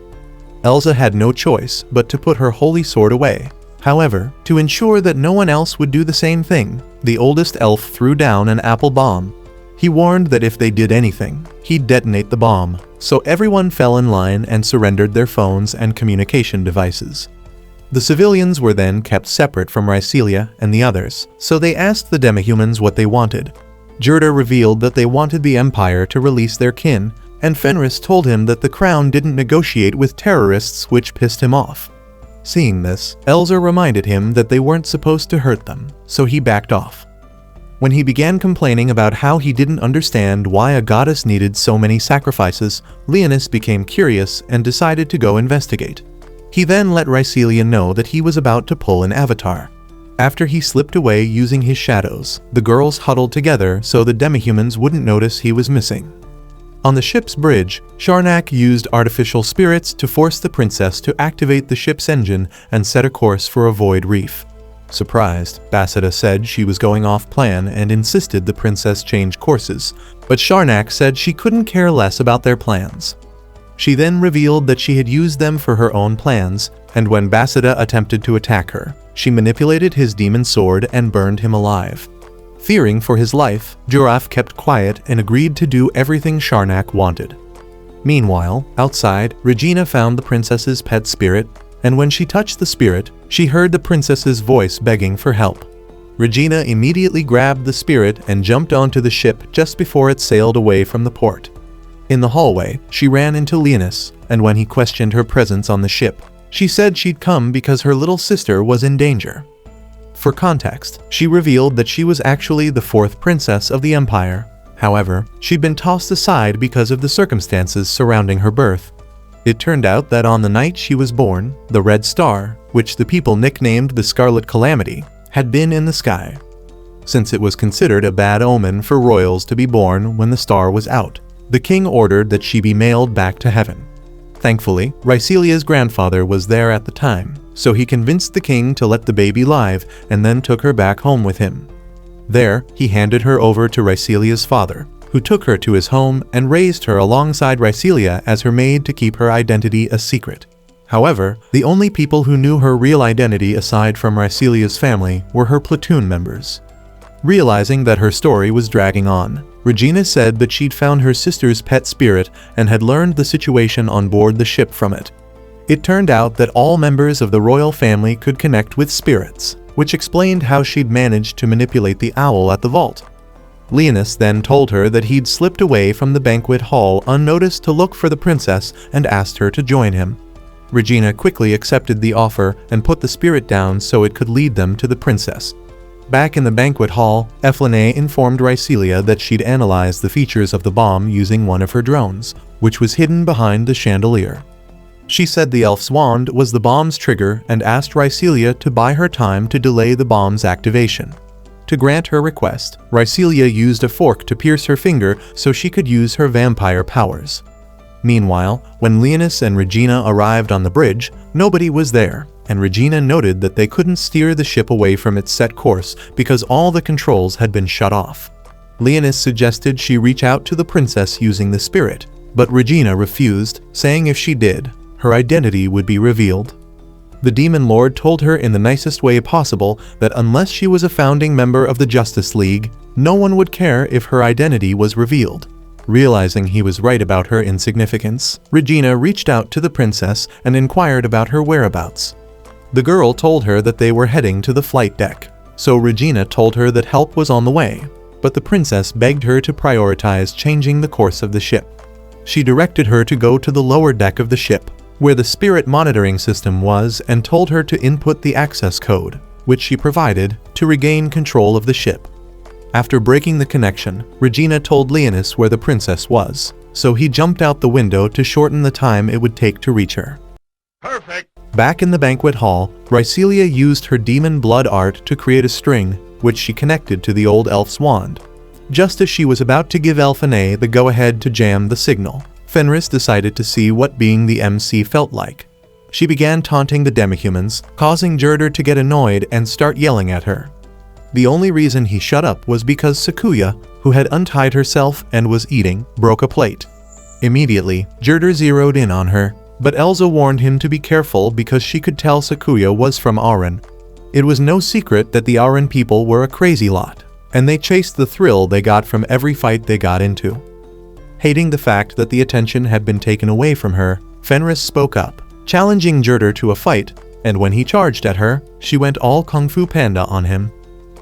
Elsa had no choice but to put her holy sword away. However, to ensure that no one else would do the same thing, the oldest elf threw down an apple bomb. He warned that if they did anything, he'd detonate the bomb, so everyone fell in line and surrendered their phones and communication devices. The civilians were then kept separate from Rhysselia and the others, so they asked the demihumans what they wanted. Jurda revealed that they wanted the Empire to release their kin, and Fenris told him that the Crown didn't negotiate with terrorists, which pissed him off. Seeing this, Elsa reminded him that they weren't supposed to hurt them, so he backed off. When he began complaining about how he didn't understand why a goddess needed so many sacrifices, Leonis became curious and decided to go investigate. He then let Rhysselia know that he was about to pull an avatar. After he slipped away using his shadows, the girls huddled together so the demihumans wouldn't notice he was missing. On the ship's bridge, Sharnak used artificial spirits to force the princess to activate the ship's engine and set a course for a void reef. Surprised, Basida said she was going off plan and insisted the princess change courses, but Sharnak said she couldn't care less about their plans. She then revealed that she had used them for her own plans, and when Basida attempted to attack her, she manipulated his demon sword and burned him alive. Fearing for his life, Juraf kept quiet and agreed to do everything Sharnak wanted. Meanwhile, outside, Regina found the princess's pet spirit, and when she touched the spirit, she heard the princess's voice begging for help. Regina immediately grabbed the spirit and jumped onto the ship just before it sailed away from the port. In the hallway, she ran into Leonis, and when he questioned her presence on the ship, she said she'd come because her little sister was in danger. For context, she revealed that she was actually the fourth princess of the Empire. However, she'd been tossed aside because of the circumstances surrounding her birth. It turned out that on the night she was born, the Red Star, which the people nicknamed the Scarlet Calamity, had been in the sky. Since it was considered a bad omen for royals to be born when the star was out, the king ordered that she be mailed back to heaven. Thankfully, Ryselia's grandfather was there at the time, so he convinced the king to let the baby live and then took her back home with him. There, he handed her over to Ryselia's father, who took her to his home and raised her alongside Ryselia as her maid to keep her identity a secret. However, the only people who knew her real identity aside from Ryselia's family were her platoon members. Realizing that her story was dragging on, Regina said that she'd found her sister's pet spirit and had learned the situation on board the ship from it. It turned out that all members of the royal family could connect with spirits, which explained how she'd managed to manipulate the owl at the vault. Leonis then told her that he'd slipped away from the banquet hall unnoticed to look for the princess and asked her to join him. Regina quickly accepted the offer and put the spirit down so it could lead them to the princess. Back in the banquet hall, Elfine informed Ryselia that she'd analyzed the features of the bomb using one of her drones, which was hidden behind the chandelier. She said the elf's wand was the bomb's trigger and asked Ryselia to buy her time to delay the bomb's activation. To grant her request, Ryselia used a fork to pierce her finger so she could use her vampire powers. Meanwhile, when Leonis and Regina arrived on the bridge, nobody was there, and Regina noted that they couldn't steer the ship away from its set course because all the controls had been shut off. Leonis suggested she reach out to the princess using the spirit, but Regina refused, saying if she did, her identity would be revealed. The Demon Lord told her in the nicest way possible that unless she was a founding member of the Justice League, no one would care if her identity was revealed. Realizing he was right about her insignificance, Regina reached out to the princess and inquired about her whereabouts. The girl told her that they were heading to the flight deck, so Regina told her that help was on the way, but the princess begged her to prioritize changing the course of the ship. She directed her to go to the lower deck of the ship, where the spirit monitoring system was, and told her to input the access code, which she provided, to regain control of the ship. After breaking the connection, Regina told Leonis where the princess was, so he jumped out the window to shorten the time it would take to reach her. Perfect. Back in the banquet hall, Ryselia used her demon blood art to create a string, which she connected to the old elf's wand. Just as she was about to give Elfine the go-ahead to jam the signal, Fenris decided to see what being the MC felt like. She began taunting the demihumans, causing Jurder to get annoyed and start yelling at her. The only reason he shut up was because Sakuya, who had untied herself and was eating, broke a plate. Immediately, Jurder zeroed in on her, but Elsa warned him to be careful because she could tell Sakuya was from Auran. It was no secret that the Auran people were a crazy lot, and they chased the thrill they got from every fight they got into. Hating the fact that the attention had been taken away from her, Fenris spoke up, challenging Jurder to a fight, and when he charged at her, she went all Kung Fu Panda on him.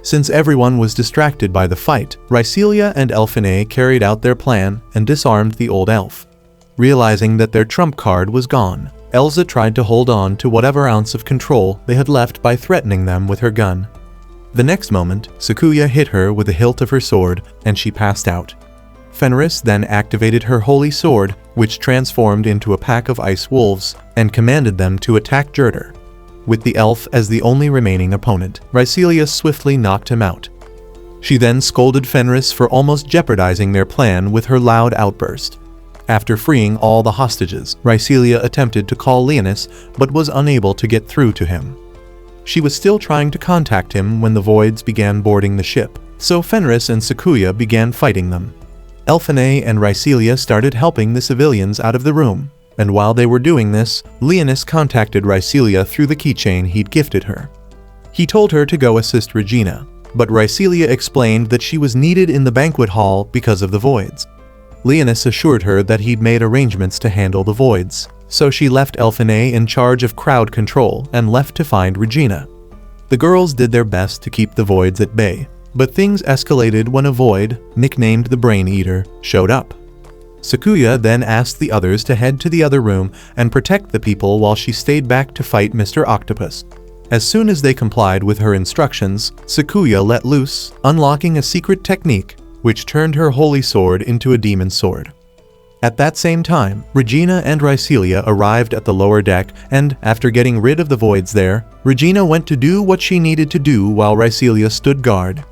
Since everyone was distracted by the fight, Ryselia and Elfine carried out their plan and disarmed the old elf. Realizing that their trump card was gone, Elsa tried to hold on to whatever ounce of control they had left by threatening them with her gun. The next moment, Sakuya hit her with the hilt of her sword, and she passed out. Fenris then activated her holy sword, which transformed into a pack of ice wolves, and commanded them to attack Jurder. With the elf as the only remaining opponent, Ryselia swiftly knocked him out. She then scolded Fenris for almost jeopardizing their plan with her loud outburst. After freeing all the hostages, Ryselia attempted to call Leonis, but was unable to get through to him. She was still trying to contact him when the Voids began boarding the ship, so Fenris and Sakuya began fighting them. Elfine and Ryselia started helping the civilians out of the room, and while they were doing this, Leonis contacted Ryselia through the keychain he'd gifted her. He told her to go assist Regina, but Ryselia explained that she was needed in the banquet hall because of the Voids. Leonis assured her that he'd made arrangements to handle the Voids, so she left Elfine in charge of crowd control and left to find Regina. The girls did their best to keep the Voids at bay, but things escalated when a Void, nicknamed the Brain Eater, showed up. Sakuya then asked the others to head to the other room and protect the people while she stayed back to fight Mr. Octopus. As soon as they complied with her instructions, Sakuya let loose, unlocking a secret technique which turned her holy sword into a demon sword. At that same time, Regina and Ryselia arrived at the lower deck, and after getting rid of the Voids there, Regina went to do what she needed to do while Ryselia stood guard.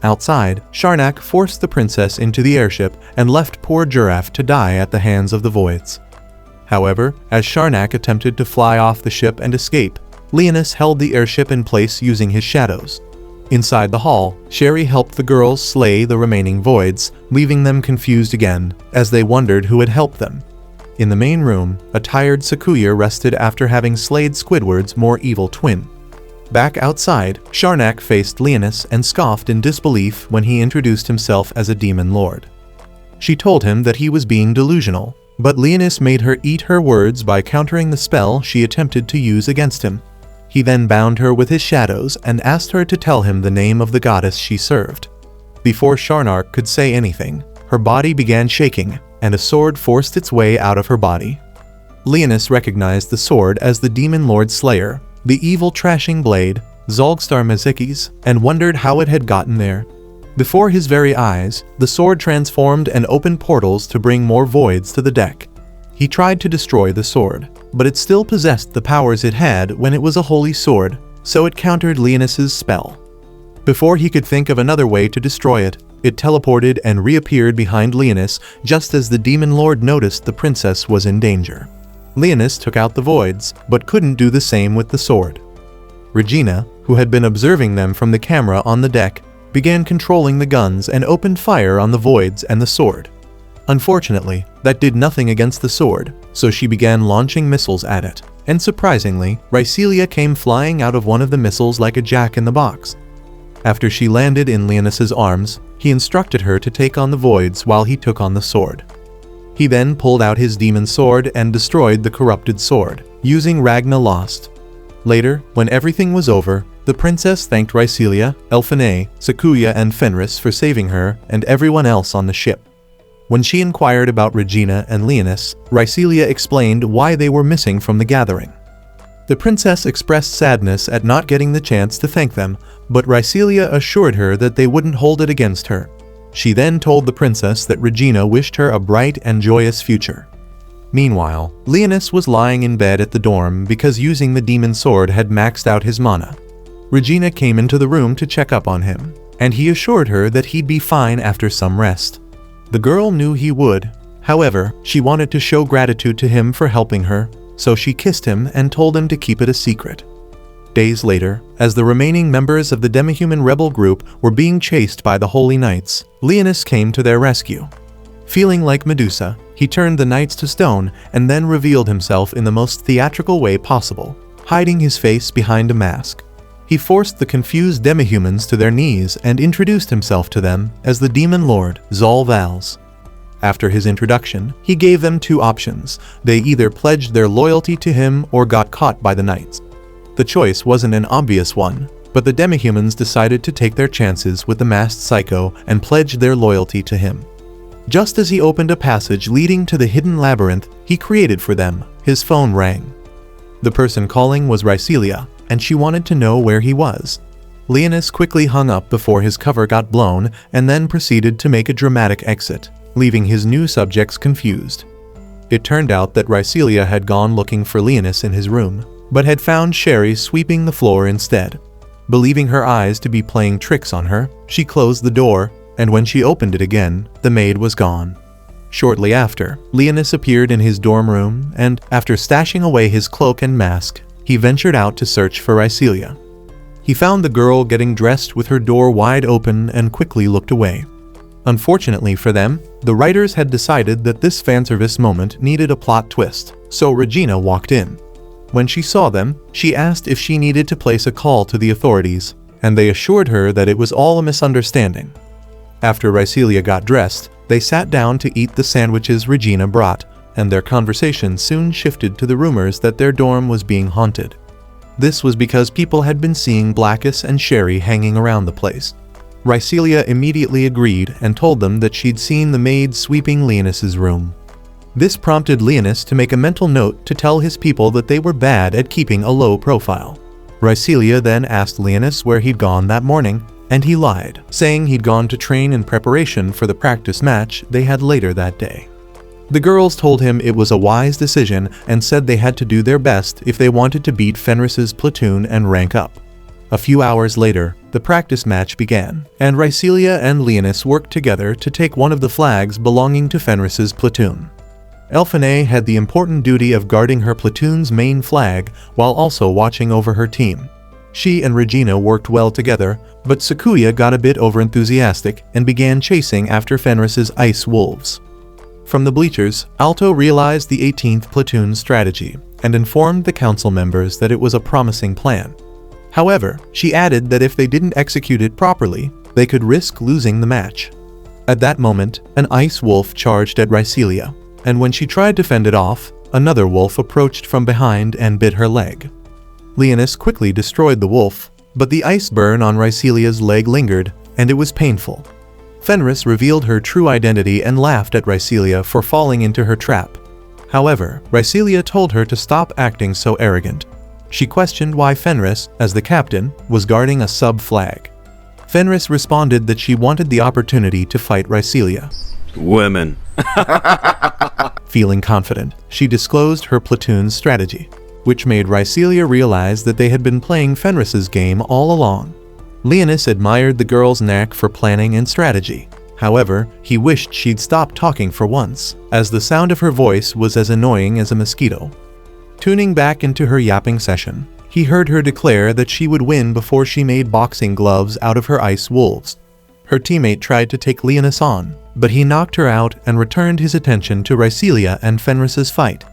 Outside, Sharnak forced the princess into the airship and left poor Giraffe to die at the hands of the Voids. However, as Sharnak attempted to fly off the ship and escape, Leonis held the airship in place using his shadows. Inside the hall, Sherry helped the girls slay the remaining voids, leaving them confused again, as they wondered who had helped them. In the main room, a tired Sakuya rested after having slayed Squidward's more evil twin. Back outside, Sharnak faced Leonis and scoffed in disbelief when he introduced himself as a demon lord. She told him that he was being delusional, but Leonis made her eat her words by countering the spell she attempted to use against him. He then bound her with his shadows and asked her to tell him the name of the goddess she served. Before Sharnak could say anything, her body began shaking, and a sword forced its way out of her body. Leonis recognized the sword as the Demon Lord Slayer, the evil trashing blade, Zolgstar Mazikis, and wondered how it had gotten there. Before his very eyes, the sword transformed and opened portals to bring more voids to the deck. He tried to destroy the sword, but it still possessed the powers it had when it was a holy sword, so it countered Leonis's spell. Before he could think of another way to destroy it, it teleported and reappeared behind Leonis just as the Demon Lord noticed the princess was in danger. Leonis took out the voids, but couldn't do the same with the sword. Regina, who had been observing them from the camera on the deck, began controlling the guns and opened fire on the voids and the sword. Unfortunately, that did nothing against the sword, so she began launching missiles at it, and surprisingly, Rhycelia came flying out of one of the missiles like a jack-in-the-box. After she landed in Leonis's arms, he instructed her to take on the voids while he took on the sword. He then pulled out his demon sword and destroyed the corrupted sword, using Ragna Lost. Later, when everything was over, the princess thanked Rhycelia, Elfine, Sakuya, and Fenris for saving her and everyone else on the ship. When she inquired about Regina and Leonis, Rhycelia explained why they were missing from the gathering. The princess expressed sadness at not getting the chance to thank them, but Rhycelia assured her that they wouldn't hold it against her. She then told the princess that Regina wished her a bright and joyous future. Meanwhile, Leonis was lying in bed at the dorm because using the demon sword had maxed out his mana. Regina came into the room to check up on him, and he assured her that he'd be fine after some rest. The girl knew he would. However, she wanted to show gratitude to him for helping her, so she kissed him and told him to keep it a secret. Days later, as the remaining members of the demi-human rebel group were being chased by the Holy Knights, Leonis came to their rescue. Feeling like Medusa, he turned the knights to stone and then revealed himself in the most theatrical way possible, hiding his face behind a mask. He forced the confused demi-humans to their knees and introduced himself to them as the Demon Lord, Zal Vals. After his introduction, he gave them two options. They either pledged their loyalty to him or got caught by the knights. The choice wasn't an obvious one, but the demi-humans decided to take their chances with the masked psycho and pledged their loyalty to him. Just as he opened a passage leading to the hidden labyrinth he created for them, his phone rang. The person calling was Rhycelia, and she wanted to know where he was. Leonis quickly hung up before his cover got blown and then proceeded to make a dramatic exit, leaving his new subjects confused. It turned out that Rhycelia had gone looking for Leonis in his room, but had found Sherry sweeping the floor instead. Believing her eyes to be playing tricks on her, she closed the door, and when she opened it again, the maid was gone. Shortly after, Leonis appeared in his dorm room, and after stashing away his cloak and mask, he ventured out to search for Rhycelia. He found the girl getting dressed with her door wide open and quickly looked away. Unfortunately for them, the writers had decided that this fanservice moment needed a plot twist, so Regina walked in. When she saw them, she asked if she needed to place a call to the authorities, and they assured her that it was all a misunderstanding. After Rhycelia got dressed, they sat down to eat the sandwiches Regina brought, and their conversation soon shifted to the rumors that their dorm was being haunted. This was because people had been seeing Blackus and Sherry hanging around the place. Rhycelia immediately agreed and told them that she'd seen the maid sweeping Leonis's room. This prompted Leonis to make a mental note to tell his people that they were bad at keeping a low profile. Rhycelia then asked Leonis where he'd gone that morning, and he lied, saying he'd gone to train in preparation for the practice match they had later that day. The girls told him it was a wise decision and said they had to do their best if they wanted to beat Fenris's platoon and rank up. A few hours later, the practice match began, and Rhycelia and Leonis worked together to take one of the flags belonging to Fenris's platoon. Elfine had the important duty of guarding her platoon's main flag while also watching over her team. She and Regina worked well together, but Sakuya got a bit overenthusiastic and began chasing after Fenris's ice wolves. From the bleachers, Alto realized the 18th platoon's strategy and informed the council members that it was a promising plan. However, she added that if they didn't execute it properly, they could risk losing the match. At that moment, an ice wolf charged at Rycelia, and when she tried to fend it off, another wolf approached from behind and bit her leg. Leonis quickly destroyed the wolf, but the ice burn on Rycelia's leg lingered, and it was painful. Fenris revealed her true identity and laughed at Rycelia for falling into her trap. However, Rycelia told her to stop acting so arrogant. She questioned why Fenris, as the captain, was guarding a sub-flag. Fenris responded that she wanted the opportunity to fight Rycelia. Women. Feeling confident, she disclosed her platoon's strategy, which made Rycelia realize that they had been playing Fenris's game all along. Leonis admired the girl's knack for planning and strategy. However, he wished she'd stop talking for once, as the sound of her voice was as annoying as a mosquito. Tuning back into her yapping session, he heard her declare that she would win before she made boxing gloves out of her ice wolves. Her teammate tried to take Leonis on, but he knocked her out and returned his attention to Rycelia and Fenris's fight.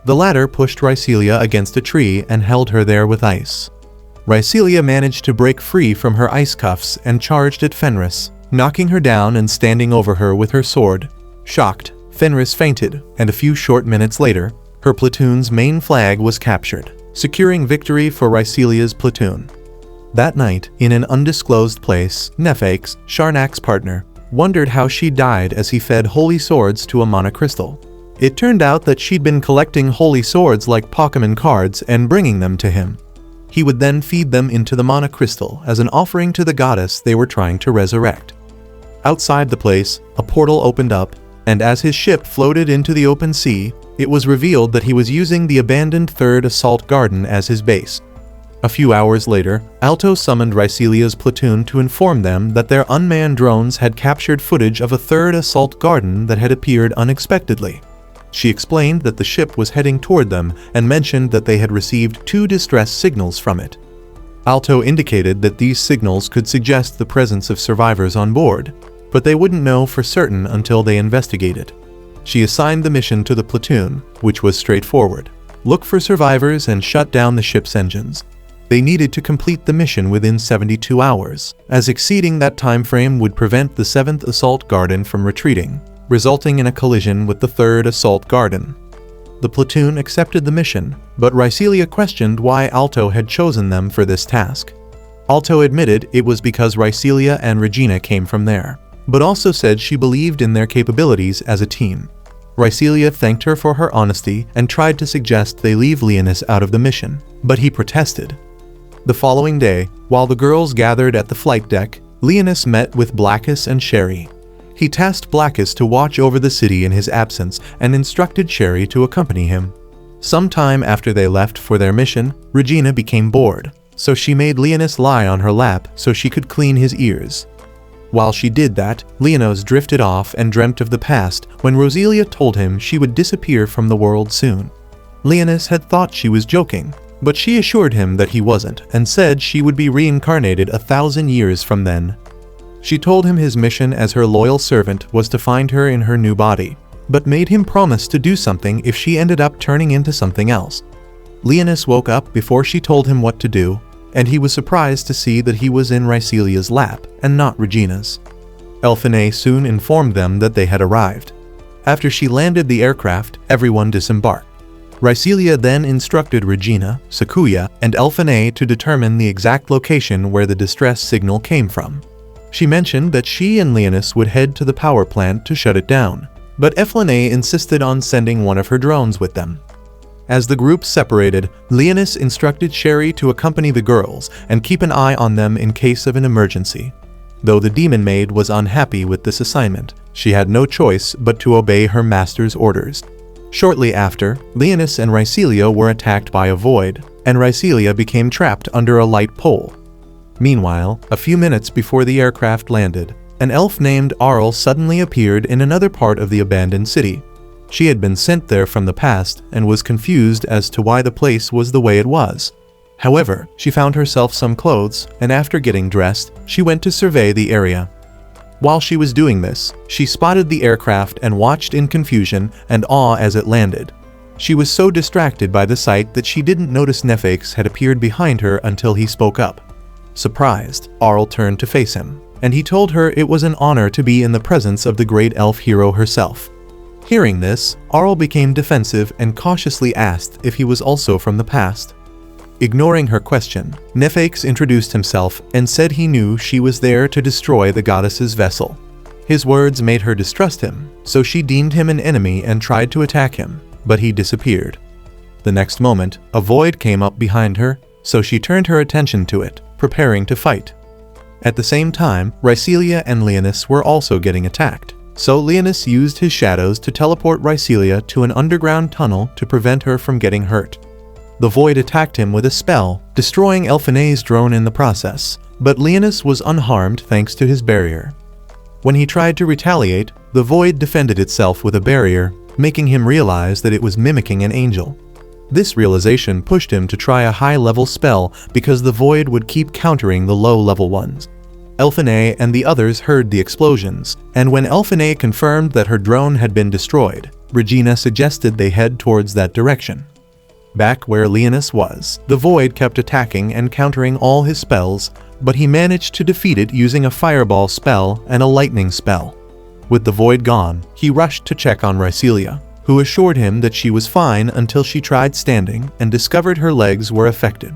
The latter pushed Rycelia against a tree and held her there with ice. Rycelia managed to break free from her ice cuffs and charged at Fenris, knocking her down and standing over her with her sword. Shocked, Fenris fainted, and a few short minutes later, her platoon's main flag was captured, securing victory for Rycelia's platoon. That night, in an undisclosed place, Nefakes, Sharnak's partner, wondered how she died as he fed holy swords to a monocrystal. It turned out that she'd been collecting holy swords like Pokémon cards and bringing them to him. He would then feed them into the monocrystal as an offering to the goddess they were trying to resurrect. Outside the place, a portal opened up, and as his ship floated into the open sea, it was revealed that he was using the abandoned 3rd Assault Garden as his base. A few hours later, Alto summoned Rycelia's platoon to inform them that their unmanned drones had captured footage of a 3rd Assault Garden that had appeared unexpectedly. She explained that the ship was heading toward them and mentioned that they had received 2 distress signals from it. Alto indicated that these signals could suggest the presence of survivors on board, but they wouldn't know for certain until they investigated. She assigned the mission to the platoon, which was straightforward: look for survivors and shut down the ship's engines. They needed to complete the mission within 72 hours, as exceeding that time frame would prevent the 7th Assault Garden from retreating, resulting in a collision with the 3rd Assault Garden. The platoon accepted the mission, but Rycelia questioned why Alto had chosen them for this task. Alto admitted it was because Rycelia and Regina came from there, but also said she believed in their capabilities as a team. Rycelia thanked her for her honesty and tried to suggest they leave Leonis out of the mission, but he protested. The following day, while the girls gathered at the flight deck, Leonis met with Blackus and Sherry. He tasked Blackus to watch over the city in his absence and instructed Sherry to accompany him. Sometime after they left for their mission, Regina became bored, so she made Leonis lie on her lap so she could clean his ears. While she did that, Leonos drifted off and dreamt of the past when Roselia told him she would disappear from the world soon. Leonis had thought she was joking, but she assured him that he wasn't and said she would be reincarnated 1,000 years from then. She told him his mission as her loyal servant was to find her in her new body, but made him promise to do something if she ended up turning into something else. Leonis woke up before she told him what to do, and he was surprised to see that he was in Rycelia's lap and not Regina's. Elfine soon informed them that they had arrived. After she landed the aircraft, everyone disembarked. Rycelia then instructed Regina, Sakuya, and Elfine to determine the exact location where the distress signal came from. She mentioned that she and Leonis would head to the power plant to shut it down, but Elfine insisted on sending one of her drones with them. As the group separated, Leonis instructed Sherry to accompany the girls and keep an eye on them in case of an emergency. Though the demon maid was unhappy with this assignment, she had no choice but to obey her master's orders. Shortly after, Leonis and Rycelia were attacked by a void, and Rycelia became trapped under a light pole. Meanwhile, a few minutes before the aircraft landed, an elf named Arl suddenly appeared in another part of the abandoned city. She had been sent there from the past and was confused as to why the place was the way it was. However, she found herself some clothes, and after getting dressed, she went to survey the area. While she was doing this, she spotted the aircraft and watched in confusion and awe as it landed. She was so distracted by the sight that she didn't notice Nefex had appeared behind her until he spoke up. Surprised, Arl turned to face him, and he told her it was an honor to be in the presence of the great elf hero herself. Hearing this, Arl became defensive and cautiously asked if he was also from the past. Ignoring her question, Nefex introduced himself and said he knew she was there to destroy the goddess's vessel. His words made her distrust him, so she deemed him an enemy and tried to attack him, but he disappeared. The next moment, a void came up behind her, so she turned her attention to it, preparing to fight. At the same time, Rhycelia and Leonis were also getting attacked, so Leonis used his shadows to teleport Rhycelia to an underground tunnel to prevent her from getting hurt. The void attacked him with a spell, destroying Elphine's drone in the process, but Leonis was unharmed thanks to his barrier. When he tried to retaliate, the void defended itself with a barrier, making him realize that it was mimicking an angel. This realization pushed him to try a high-level spell because the void would keep countering the low-level ones. Elphine and the others heard the explosions, and when Elphine confirmed that her drone had been destroyed, Regina suggested they head towards that direction. Back where Leonis was, the void kept attacking and countering all his spells, but he managed to defeat it using a fireball spell and a lightning spell. With the void gone, he rushed to check on Rhycelia, who assured him that she was fine until she tried standing and discovered her legs were affected.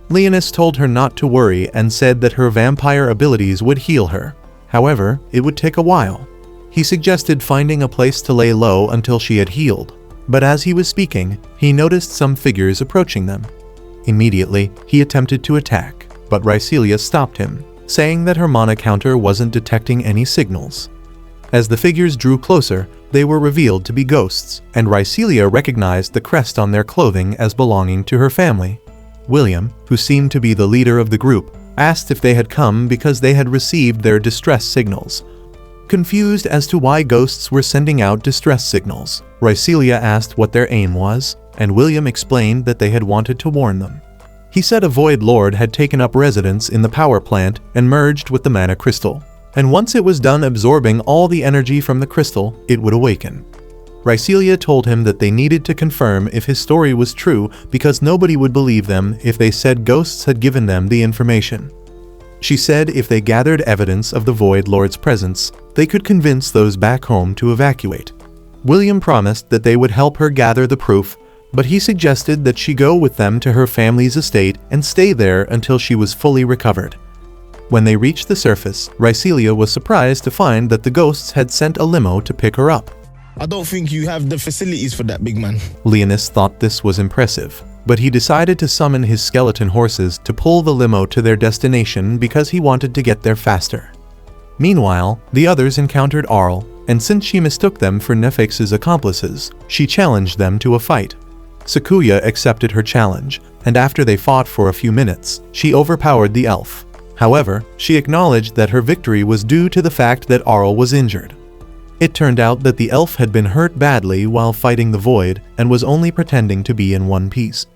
Leonis told her not to worry and said that her vampire abilities would heal her. However, it would take a while. He suggested finding a place to lay low until she had healed, but as he was speaking, he noticed some figures approaching them. Immediately, he attempted to attack, but Rhycelia stopped him, saying that her mana counter wasn't detecting any signals. As the figures drew closer, they were revealed to be ghosts, and Rhycelia recognized the crest on their clothing as belonging to her family. William, who seemed to be the leader of the group, asked if they had come because they had received their distress signals. Confused as to why ghosts were sending out distress signals, Rhycelia asked what their aim was, and William explained that they had wanted to warn them. He said a Void Lord had taken up residence in the power plant and merged with the mana crystal, and once it was done absorbing all the energy from the crystal, it would awaken. Rhycelia told him that they needed to confirm if his story was true because nobody would believe them if they said ghosts had given them the information. She said if they gathered evidence of the Void Lord's presence, they could convince those back home to evacuate. William promised that they would help her gather the proof, but he suggested that she go with them to her family's estate and stay there until she was fully recovered. When they reached the surface, Rhycelia was surprised to find that the ghosts had sent a limo to pick her up. I don't think you have the facilities for that, big man. Leonis thought this was impressive, but he decided to summon his skeleton horses to pull the limo to their destination because he wanted to get there faster. Meanwhile, the others encountered Arl, and since she mistook them for Nefex's accomplices, she challenged them to a fight. Sakuya accepted her challenge, and after they fought for a few minutes, she overpowered the elf. However, she acknowledged that her victory was due to the fact that Arl was injured. It turned out that the elf had been hurt badly while fighting the void and was only pretending to be in one piece.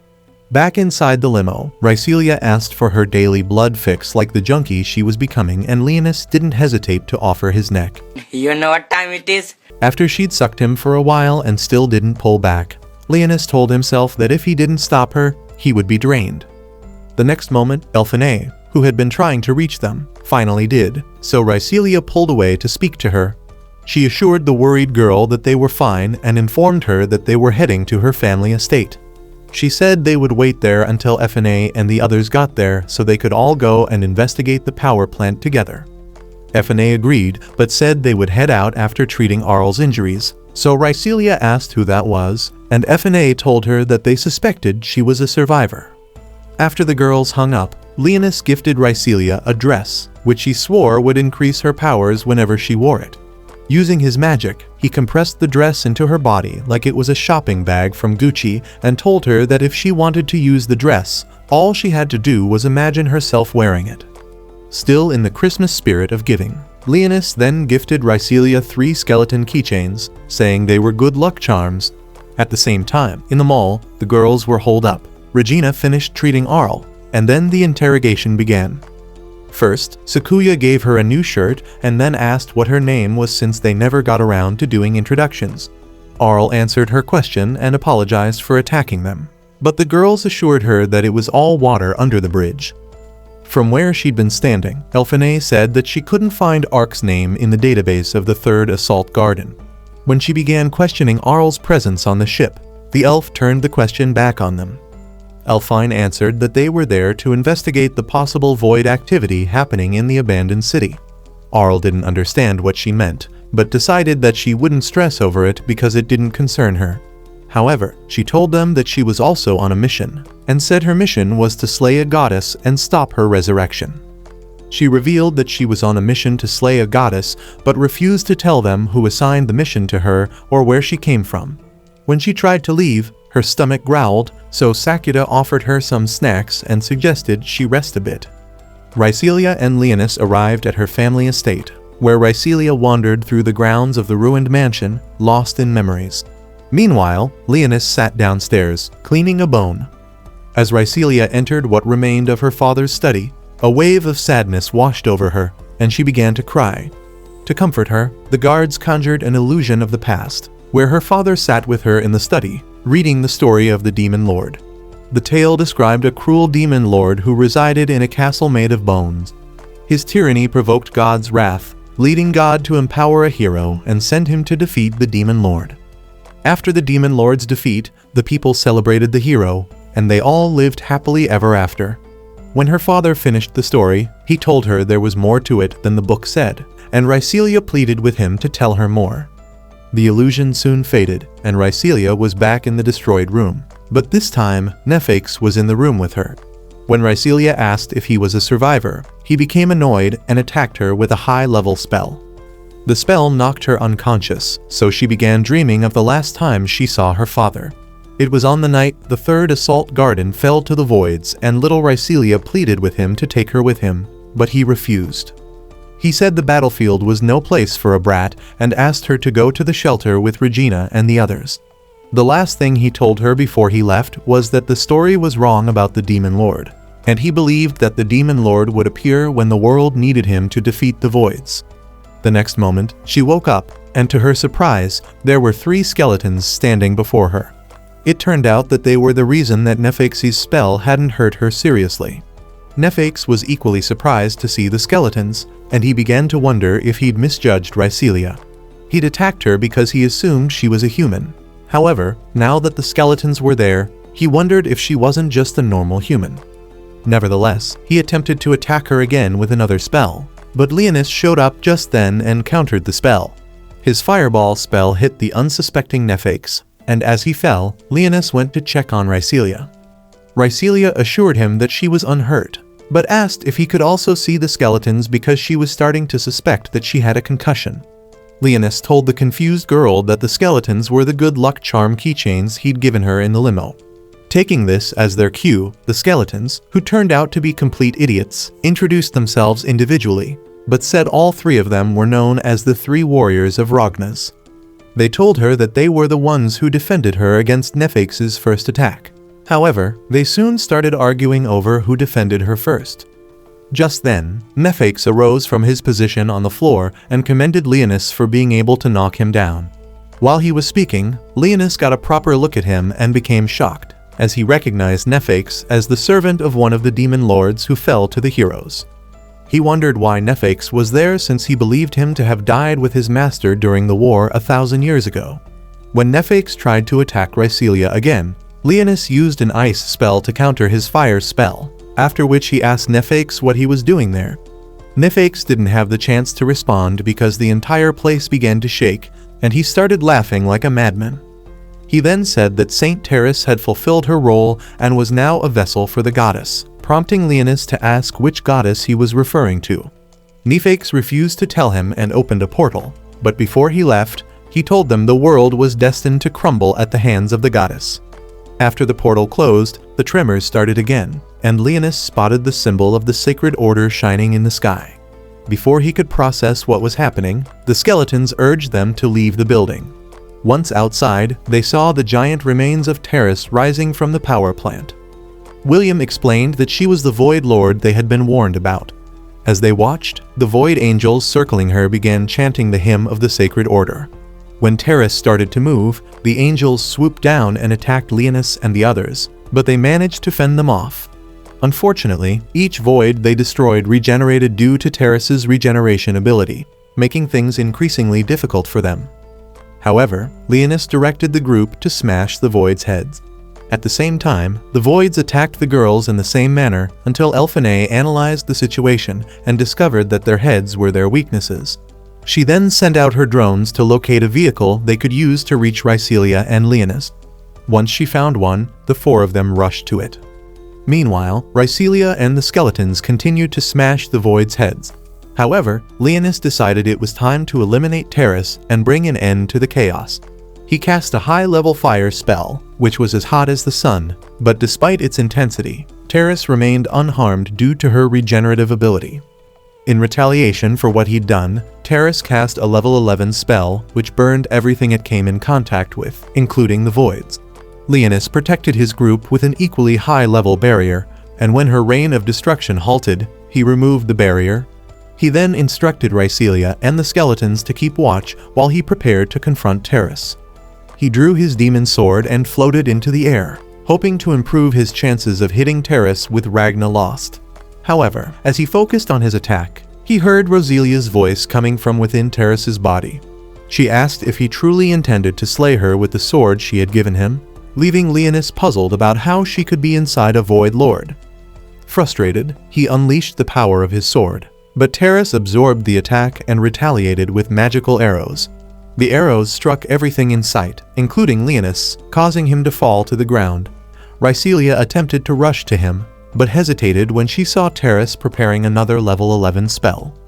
Back inside the limo, Rhycelia asked for her daily blood fix like the junkie she was becoming, and Leonis didn't hesitate to offer his neck. You know what time it is? After she'd sucked him for a while and still didn't pull back, Leonis told himself that if he didn't stop her, he would be drained. The next moment, Elphine, who had been trying to reach them, finally did, so Rhycelia pulled away to speak to her. She assured the worried girl that they were fine and informed her that they were heading to her family estate. She said they would wait there until Elphine and the others got there so they could all go and investigate the power plant together. Elphine agreed, but said they would head out after treating Arl's injuries, so Rhycelia asked who that was, and Elphine told her that they suspected she was a survivor. After the girls hung up, Leonis gifted Rhycelia a dress, which she swore would increase her powers whenever she wore it. Using his magic, he compressed the dress into her body like it was a shopping bag from Gucci and told her that if she wanted to use the dress, all she had to do was imagine herself wearing it. Still in the Christmas spirit of giving, Leonis then gifted Rhycelia 3 skeleton keychains, saying they were good luck charms. At the same time, in the mall, the girls were holed up. Regina finished treating Arl, and then the interrogation began. First, Sakuya gave her a new shirt and then asked what her name was since they never got around to doing introductions. Arl answered her question and apologized for attacking them, but the girls assured her that it was all water under the bridge. From where she'd been standing, Elphinae said that she couldn't find Ark's name in the database of the 3rd Assault Garden. When she began questioning Arl's presence on the ship, the elf turned the question back on them. Elfine answered that they were there to investigate the possible void activity happening in the abandoned city. Arl didn't understand what she meant, but decided that she wouldn't stress over it because it didn't concern her. However, she told them that she was also on a mission, and said her mission was to slay a goddess and stop her resurrection. She revealed that she was on a mission to slay a goddess, but refused to tell them who assigned the mission to her or where she came from. When she tried to leave, her stomach growled, so Sakuya offered her some snacks and suggested she rest a bit. Rhycelia and Leonis arrived at her family estate, where Rhycelia wandered through the grounds of the ruined mansion, lost in memories. Meanwhile, Leonis sat downstairs, cleaning a bone. As Rhycelia entered what remained of her father's study, a wave of sadness washed over her, and she began to cry. To comfort her, the guards conjured an illusion of the past, where her father sat with her in the study, reading the story of the Demon Lord. The tale described a cruel demon lord who resided in a castle made of bones. His tyranny provoked God's wrath, leading God to empower a hero and send him to defeat the demon lord. After the demon lord's defeat, the people celebrated the hero, and they all lived happily ever after. When her father finished the story, he told her there was more to it than the book said, and Rhycelia pleaded with him to tell her more. The illusion soon faded, and Rhycelia was back in the destroyed room. But this time, Nephax was in the room with her. When Rhycelia asked if he was a survivor, he became annoyed and attacked her with a high-level spell. The spell knocked her unconscious, so she began dreaming of the last time she saw her father. It was on the night the 3rd Assault Garden fell to the voids, and little Rhycelia pleaded with him to take her with him, but he refused. He said the battlefield was no place for a brat and asked her to go to the shelter with Regina and the others. The last thing he told her before he left was that the story was wrong about the Demon Lord, and he believed that the Demon Lord would appear when the world needed him to defeat the voids. The next moment, she woke up, and to her surprise, there were 3 skeletons standing before her. It turned out that they were the reason that Nephax's spell hadn't hurt her seriously. Nephax was equally surprised to see the skeletons, and he began to wonder if he'd misjudged Rhycelia. He'd attacked her because he assumed she was a human. However, now that the skeletons were there, he wondered if she wasn't just a normal human. Nevertheless, he attempted to attack her again with another spell, but Leonis showed up just then and countered the spell. His fireball spell hit the unsuspecting Nephax, and as he fell, Leonis went to check on Rhycelia. Rhycelia assured him that she was unhurt, but asked if he could also see the skeletons because she was starting to suspect that she had a concussion. Leonis told the confused girl that the skeletons were the good luck charm keychains he'd given her in the limo. Taking this as their cue, the skeletons, who turned out to be complete idiots, introduced themselves individually, but said all 3 of them were known as the 3 warriors of Ragnas. They told her that they were the ones who defended her against Nephax's first attack. However, they soon started arguing over who defended her first. Just then, Nephax arose from his position on the floor and commended Leonis for being able to knock him down. While he was speaking, Leonis got a proper look at him and became shocked, as he recognized Nephax as the servant of one of the demon lords who fell to the heroes. He wondered why Nephax was there since he believed him to have died with his master during the war 1,000 years ago. When Nephax tried to attack Rhycelia again, Leonis used an ice spell to counter his fire spell, after which he asked Nephax what he was doing there. Nephax didn't have the chance to respond because the entire place began to shake, and he started laughing like a madman. He then said that Saint Terrace had fulfilled her role and was now a vessel for the goddess, prompting Leonis to ask which goddess he was referring to. Nephax refused to tell him and opened a portal, but before he left, he told them the world was destined to crumble at the hands of the goddess. After the portal closed, the tremors started again, and Leonis spotted the symbol of the sacred order shining in the sky. Before he could process what was happening, the skeletons urged them to leave the building. Once outside, they saw the giant remains of Terrace rising from the power plant. William explained that she was the Void Lord they had been warned about. As they watched, the Void Angels circling her began chanting the hymn of the Sacred Order. When Terrace started to move, the angels swooped down and attacked Leonis and the others, but they managed to fend them off. Unfortunately, each void they destroyed regenerated due to Terrace's regeneration ability, making things increasingly difficult for them. However, Leonis directed the group to smash the voids' heads. At the same time, the voids attacked the girls in the same manner until Elphinae analyzed the situation and discovered that their heads were their weaknesses. She then sent out her drones to locate a vehicle they could use to reach Rhycelia and Leonis. Once she found one, the four of them rushed to it. Meanwhile, Rhycelia and the skeletons continued to smash the voids' heads. However, Leonis decided it was time to eliminate Terrace and bring an end to the chaos. He cast a high-level fire spell, which was as hot as the sun, but despite its intensity, Terrace remained unharmed due to her regenerative ability. In retaliation for what he'd done, Terrace cast a level 11 spell which burned everything it came in contact with, including the voids. Leonis protected his group with an equally high-level barrier, and when her reign of destruction halted, he removed the barrier. He then instructed Rhycelia and the skeletons to keep watch while he prepared to confront Terrace. He drew his demon sword and floated into the air, hoping to improve his chances of hitting Terrace with Ragna Lost. However, as he focused on his attack, he heard Roselia's voice coming from within Terrace's body. She asked if he truly intended to slay her with the sword she had given him, leaving Leonis puzzled about how she could be inside a Void Lord. Frustrated, he unleashed the power of his sword, but Terrace absorbed the attack and retaliated with magical arrows. The arrows struck everything in sight, including Leonis, causing him to fall to the ground. Rhycelia attempted to rush to him, but hesitated when she saw Terrace preparing another level 11 spell.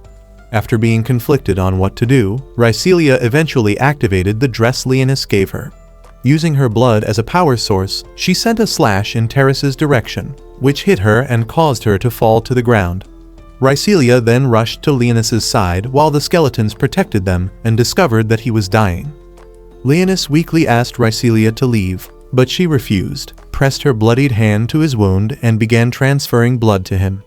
After being conflicted on what to do, Rhycelia eventually activated the dress Leonis gave her. Using her blood as a power source, she sent a slash in Terrace's direction, which hit her and caused her to fall to the ground. Rhycelia then rushed to Leonis's side while the skeletons protected them and discovered that he was dying. Leonis weakly asked Rhycelia to leave, but she refused, pressed her bloodied hand to his wound and began transferring blood to him.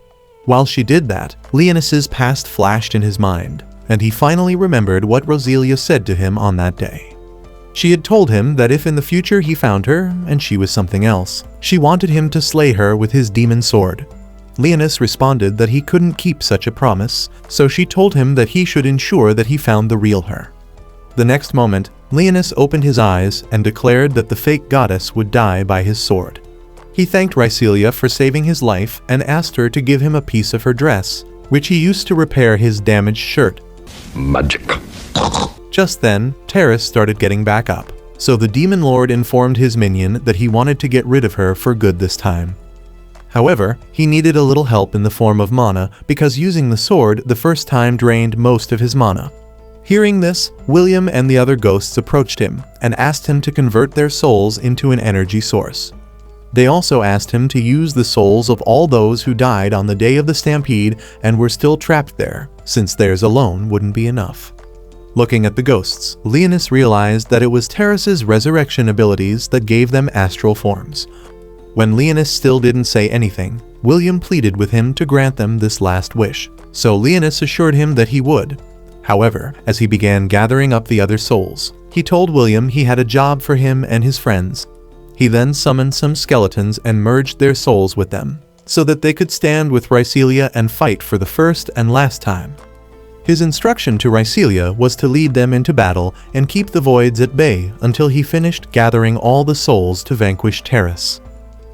While she did that, Leonis's past flashed in his mind, and he finally remembered what Rhycelia said to him on that day. She had told him that if in the future he found her, and she was something else, she wanted him to slay her with his demon sword. Leonis responded that he couldn't keep such a promise, so she told him that he should ensure that he found the real her. The next moment, Leonis opened his eyes and declared that the fake goddess would die by his sword. He thanked Rhycelia for saving his life and asked her to give him a piece of her dress, which he used to repair his damaged shirt. Magic. Just then, Terrace started getting back up, so the Demon Lord informed his minion that he wanted to get rid of her for good this time. However, he needed a little help in the form of mana because using the sword the first time drained most of his mana. Hearing this, William and the other ghosts approached him and asked him to convert their souls into an energy source. They also asked him to use the souls of all those who died on the day of the stampede and were still trapped there, since theirs alone wouldn't be enough. Looking at the ghosts, Leonis realized that it was Terrace's resurrection abilities that gave them astral forms. When Leonis still didn't say anything, William pleaded with him to grant them this last wish, so Leonis assured him that he would. However, as he began gathering up the other souls, he told William he had a job for him and his friends. He then summoned some skeletons and merged their souls with them, so that they could stand with Rhycelia and fight for the first and last time. His instruction to Rhycelia was to lead them into battle and keep the voids at bay until he finished gathering all the souls to vanquish Terrace.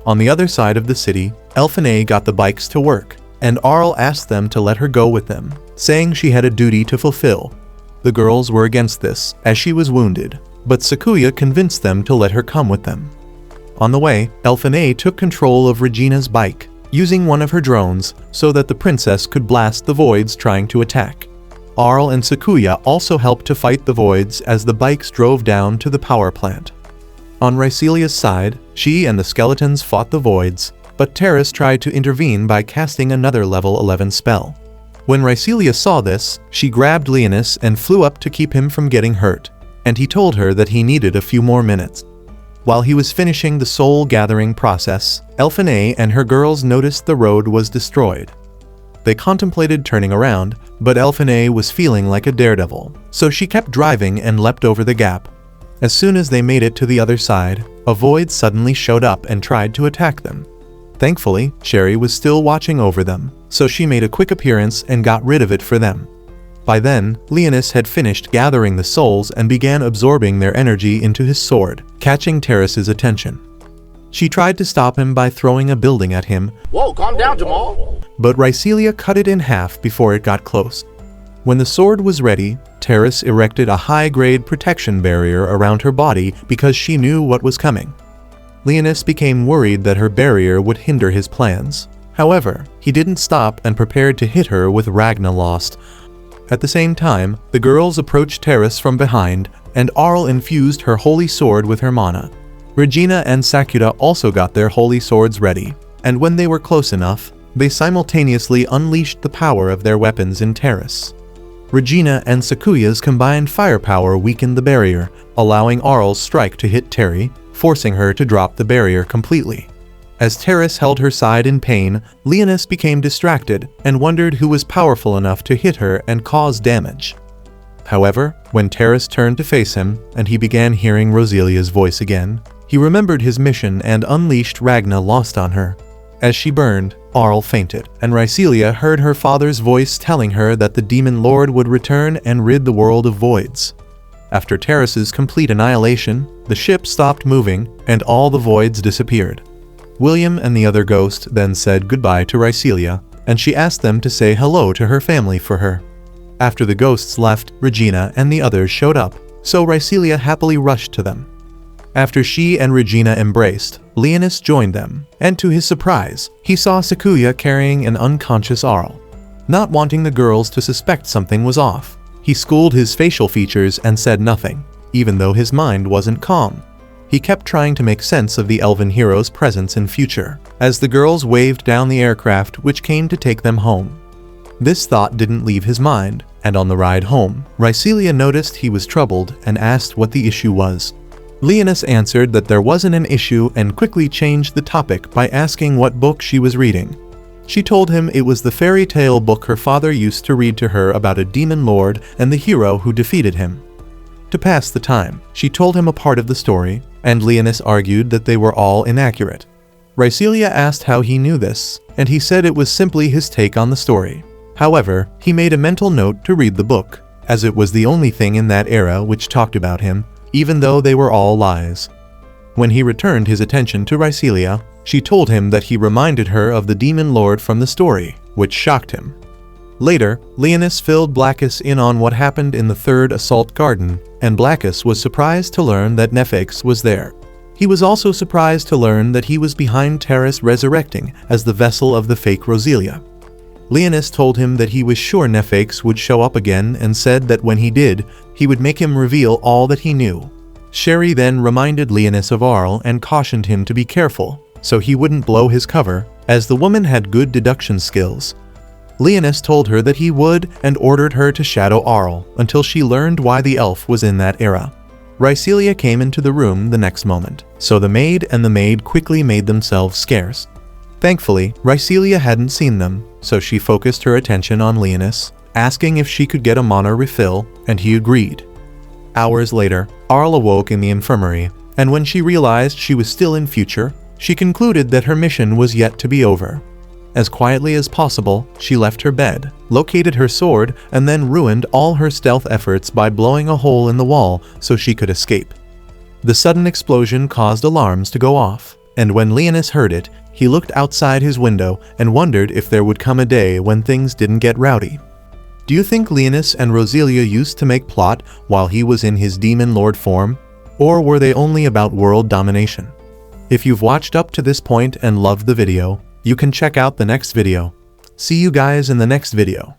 On the other side of the city, Elphinae got the bikes to work, and Arl asked them to let her go with them, saying she had a duty to fulfill. The girls were against this, as she was wounded, but Sakuya convinced them to let her come with them. On the way, Elphinae took control of Regina's bike, using one of her drones so that the princess could blast the voids trying to attack. Arl and Sakuya also helped to fight the voids as the bikes drove down to the power plant. On Rhycelia's side, she and the skeletons fought the voids, but Terrace tried to intervene by casting another level 11 spell. When Rhycelia saw this, she grabbed Leonis and flew up to keep him from getting hurt, and he told her that he needed a few more minutes. While he was finishing the soul-gathering process, Elphinae and her girls noticed the road was destroyed. They contemplated turning around, but Elphinae was feeling like a daredevil, so she kept driving and leapt over the gap. As soon as they made it to the other side, a void suddenly showed up and tried to attack them. Thankfully, Sherry was still watching over them, so she made a quick appearance and got rid of it for them. By then, Leonis had finished gathering the souls and began absorbing their energy into his sword, catching Terrace's attention. She tried to stop him by throwing a building at him. Whoa, calm down, Jamal. But Rhycelia cut it in half before it got close. When the sword was ready, Terrace erected a high-grade protection barrier around her body because she knew what was coming. Leonis became worried that her barrier would hinder his plans. However, he didn't stop and prepared to hit her with Ragna Lost. At the same time, the girls approached Terrace from behind, and Arl infused her holy sword with her mana. Regina and Sakuta also got their holy swords ready, and when they were close enough, they simultaneously unleashed the power of their weapons in Terrace. Regina and Sakuya's combined firepower weakened the barrier, allowing Arl's strike to hit Terry, forcing her to drop the barrier completely. As Terrace held her side in pain, Leonis became distracted and wondered who was powerful enough to hit her and cause damage. However, when Terrace turned to face him and he began hearing Roselia's voice again, he remembered his mission and unleashed Ragna Lost on her. As she burned, Arl fainted, and Rhycelia heard her father's voice telling her that the Demon Lord would return and rid the world of voids. After Terrace's complete annihilation, the ship stopped moving and all the voids disappeared. William and the other ghost then said goodbye to Rhycelia, and she asked them to say hello to her family for her. After the ghosts left, Regina and the others showed up, so Rhycelia happily rushed to them. After she and Regina embraced, Leonis joined them, and to his surprise, he saw Sakuya carrying an unconscious Arl. Not wanting the girls to suspect something was off, he schooled his facial features and said nothing, even though his mind wasn't calm. He kept trying to make sense of the elven hero's presence in future, as the girls waved down the aircraft which came to take them home. This thought didn't leave his mind, and on the ride home, Rhycelia noticed he was troubled and asked what the issue was. Leonis answered that there wasn't an issue and quickly changed the topic by asking what book she was reading. She told him it was the fairy tale book her father used to read to her about a demon lord and the hero who defeated him. To pass the time, she told him a part of the story, and Leonis argued that they were all inaccurate. Rhycelia asked how he knew this, and he said it was simply his take on the story. However, he made a mental note to read the book, as it was the only thing in that era which talked about him, even though they were all lies. When he returned his attention to Rhycelia, she told him that he reminded her of the demon lord from the story, which shocked him. Later, Leonis filled Blackus in on what happened in the third assault garden, and Blackus was surprised to learn that Nephax was there. He was also surprised to learn that he was behind Terrace resurrecting as the vessel of the fake Roselia. Leonis told him that he was sure Nephax would show up again and said that when he did, he would make him reveal all that he knew. Sherry then reminded Leonis of Arl and cautioned him to be careful, so he wouldn't blow his cover, as the woman had good deduction skills. Leonis told her that he would and ordered her to shadow Arl until she learned why the elf was in that era. Rhycelia came into the room the next moment, so the maid quickly made themselves scarce. Thankfully, Rhycelia hadn't seen them, so she focused her attention on Leonis, asking if she could get a mana refill, and he agreed. Hours later, Arl awoke in the infirmary, and when she realized she was still in future, she concluded that her mission was yet to be over. As quietly as possible, she left her bed, located her sword, and then ruined all her stealth efforts by blowing a hole in the wall so she could escape. The sudden explosion caused alarms to go off, and when Leonis heard it, he looked outside his window and wondered if there would come a day when things didn't get rowdy. Do you think Leonis and Roselia used to make plot while he was in his demon lord form, or were they only about world domination? If you've watched up to this point and loved the video, you can check out the next video. See you guys in the next video.